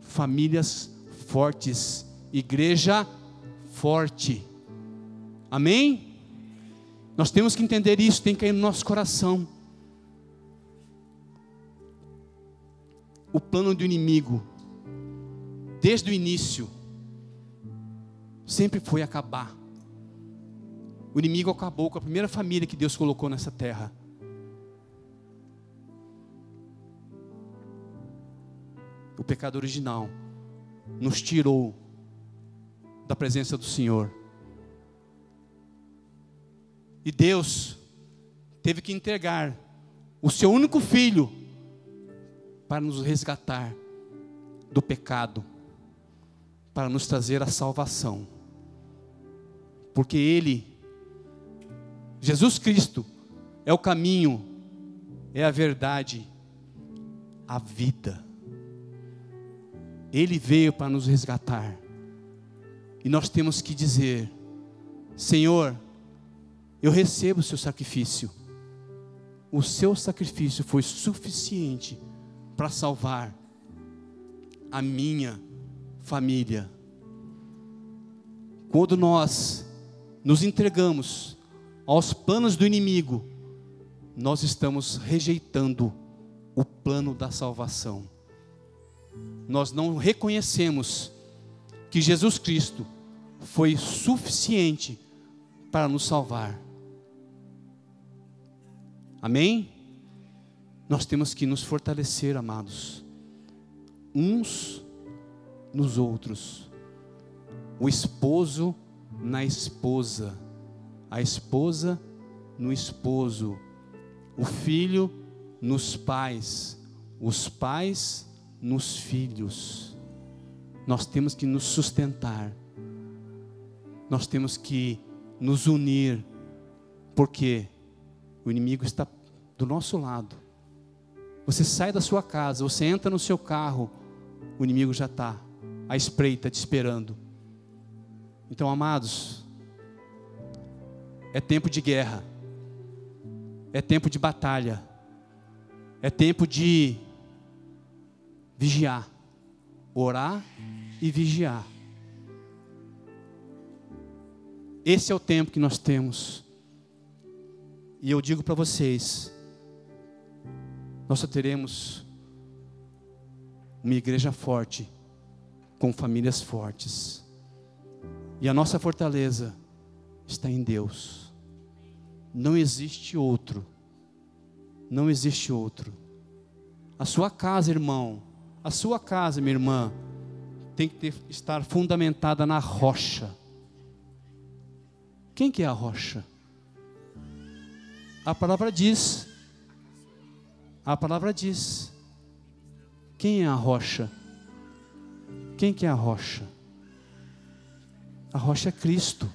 famílias fortes, igreja forte. Amém? Nós temos que entender isso, tem que cair no nosso coração. O plano do inimigo, desde o início, sempre foi acabar. O inimigo acabou com a primeira família que Deus colocou nessa terra. O pecado original nos tirou da presença do Senhor. E Deus teve que entregar o seu único filho para nos resgatar do pecado, para nos trazer a salvação. Porque Ele, Jesus Cristo, é o caminho, é a verdade, a vida. Ele veio para nos resgatar. E nós temos que dizer: Senhor, eu recebo o seu sacrifício. O seu sacrifício foi suficiente para salvar a minha família. Quando nós nos entregamos aos planos do inimigo, nós estamos rejeitando o plano da salvação. Nós não reconhecemos que Jesus Cristo foi suficiente para nos salvar. Amém? Nós temos que nos fortalecer, amados, uns nos outros. O esposo na esposa, a esposa no esposo, o filho nos pais, os pais nos filhos. Nós temos que nos sustentar, nós temos que nos unir, porque o inimigo está do nosso lado. Você sai da sua casa, você entra no seu carro, o inimigo já está à espreita, te esperando. Então, amados, é tempo de guerra, é tempo de batalha, é tempo de vigiar, orar e vigiar. Esse é o tempo que nós temos. E eu digo para vocês, nós só teremos uma igreja forte, com famílias fortes. E a nossa fortaleza está em Deus. Não existe outro. Não existe outro. A sua casa, irmão, a sua casa, minha irmã, tem que estar fundamentada na rocha. Quem que é a rocha? A palavra diz Quem é a rocha? Quem que é a rocha? A rocha é Cristo.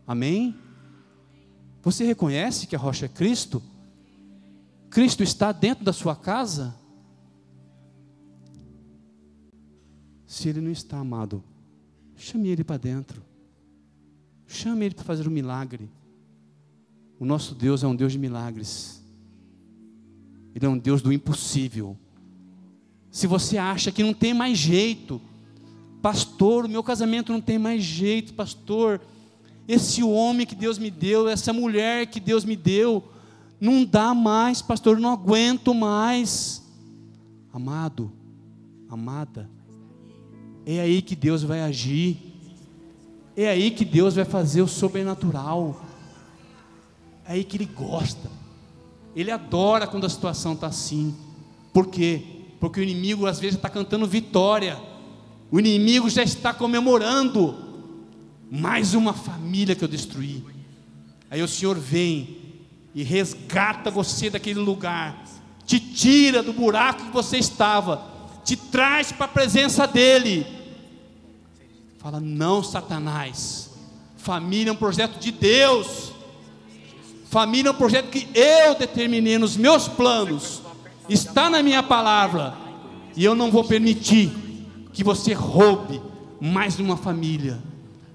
Amém? Você reconhece que a rocha é Cristo? Cristo está dentro da sua casa? Se Ele não está, amado, chame Ele para dentro. Chame Ele para fazer um milagre. O nosso Deus é um Deus de milagres. Ele é um Deus do impossível. Se você acha que não tem mais jeito, pastor, o meu casamento não tem mais jeito, pastor, esse homem que Deus me deu, essa mulher que Deus me deu, não dá mais, pastor, eu não aguento mais. Amado, amada, é aí que Deus vai agir, é aí que Deus vai fazer o sobrenatural, é aí que Ele gosta, Ele adora quando a situação está assim. Por quê? Porque o inimigo às vezes está cantando vitória, o inimigo já está comemorando, mais uma família que eu destruí. Aí o Senhor vem e resgata você daquele lugar, te tira do buraco que você estava, te traz para a presença dEle. Fala: não, Satanás, família é um projeto de Deus, família é um projeto que eu determinei nos meus planos, está na minha palavra, e eu não vou permitir que você roube mais uma família.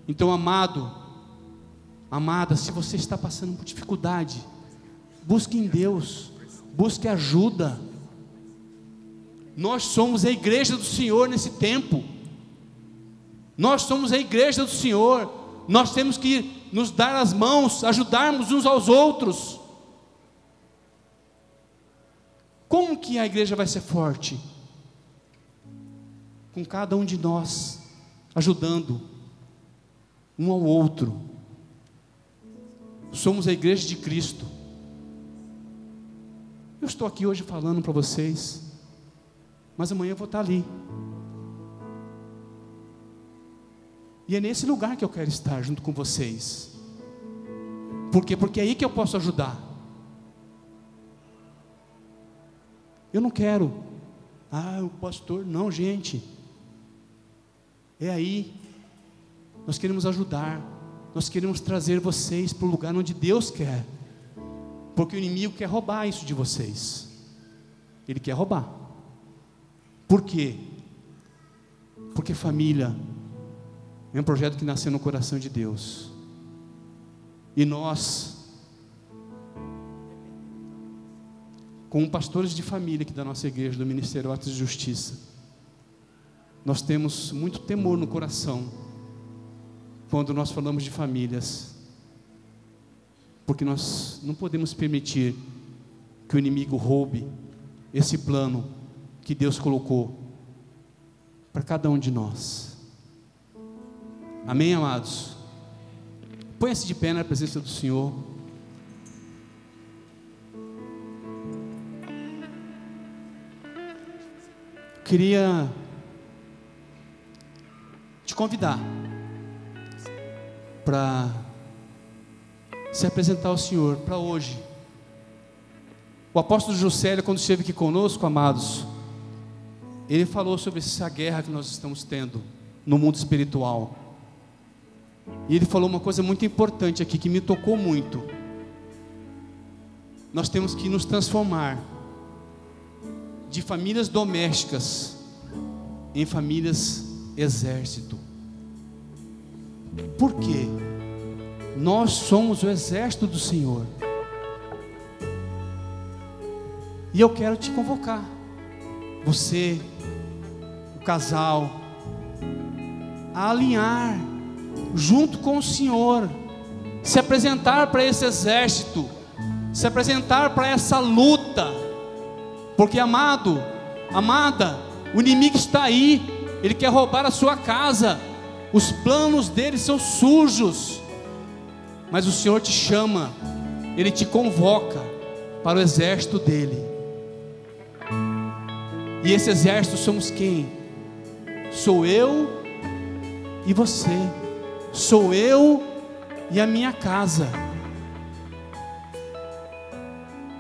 Então, amado, amada, se você está passando por dificuldade, busque em Deus, busque ajuda. Nós somos a igreja do Senhor nesse tempo, nós somos a igreja do Senhor, nós temos que nos dar as mãos, ajudarmos uns aos outros. Como que a igreja vai ser forte? Com cada um de nós ajudando um ao outro. Somos a igreja de Cristo. Eu estou aqui hoje falando para vocês, mas amanhã eu vou estar ali, e é nesse lugar que eu quero estar junto com vocês. Por quê? Porque é aí que eu posso ajudar. Eu não quero, o pastor, não, gente, é aí. Nós queremos ajudar, nós queremos trazer vocês para o lugar onde Deus quer, porque o inimigo quer roubar isso de vocês, ele quer roubar. Por quê? Porque família é um projeto que nasceu no coração de Deus, e nós, como pastores de família aqui da nossa igreja, do Ministério Atos de Justiça, nós temos muito temor no coração quando nós falamos de famílias, porque nós não podemos permitir que o inimigo roube esse plano que Deus colocou para cada um de nós. Amém, amados? Põe-se de pé na presença do Senhor. Queria te convidar para se apresentar ao Senhor para hoje. O apóstolo Juscelio, quando esteve aqui conosco, amados, ele falou sobre essa guerra que nós estamos tendo no mundo espiritual, e ele falou uma coisa muito importante aqui, que me tocou muito. Nós temos que nos transformar de famílias domésticas em famílias exército. Por quê? Nós somos o exército do Senhor, e eu quero te convocar, você, o casal, a alinhar junto com o Senhor, se apresentar para esse exército, se apresentar para essa luta, porque, amado, amada, o inimigo está aí, ele quer roubar a sua casa, os planos dele são sujos, mas o Senhor te chama, ele te convoca para o exército dele. E esse exército somos quem? Sou eu e você, sou eu e a minha casa.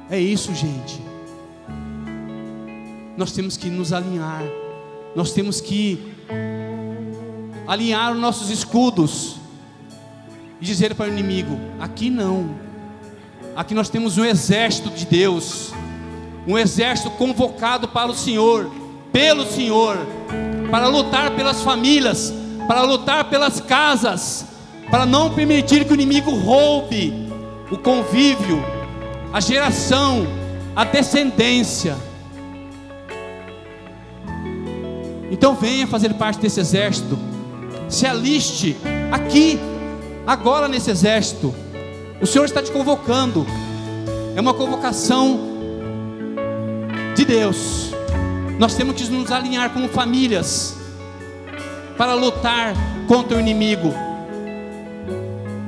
É isso, gente. nós temos que nos alinhar. Nós temos que alinhar os nossos escudos e dizer para o inimigo: aqui não. Aqui nós temos um exército de Deus, um exército convocado para o Senhor, pelo Senhor, para lutar pelas famílias, para lutar pelas casas, para não permitir que o inimigo roube o convívio, a geração, a descendência. Então venha fazer parte desse exército, se aliste aqui, agora nesse exército. O Senhor está te convocando, é uma convocação de Deus. Nós temos que nos alinhar como famílias, para lutar contra o inimigo.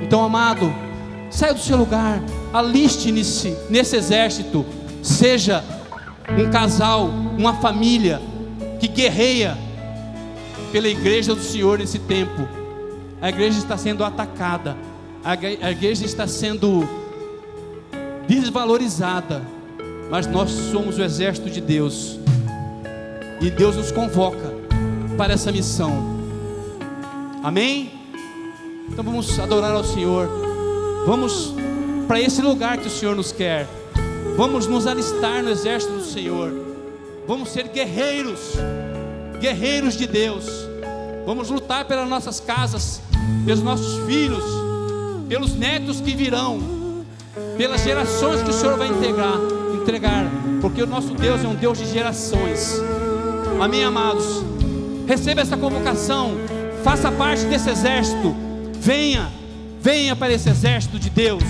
Então, amado, saia do seu lugar, aliste nesse exército, seja um casal, uma família, que guerreia pela igreja do Senhor nesse tempo. A igreja está sendo atacada, a igreja está sendo desvalorizada, mas nós somos o exército de Deus, e Deus nos convoca para essa missão. Amém? Então vamos adorar ao Senhor, vamos para esse lugar que o Senhor nos quer, vamos nos alistar no exército do Senhor, vamos ser guerreiros, guerreiros de Deus. Vamos lutar pelas nossas casas, pelos nossos filhos, pelos netos que virão, pelas gerações que o Senhor vai entregar, porque o nosso Deus é um Deus de gerações. Amém, amados? Receba essa convocação, faça parte desse exército, venha para esse exército de Deus.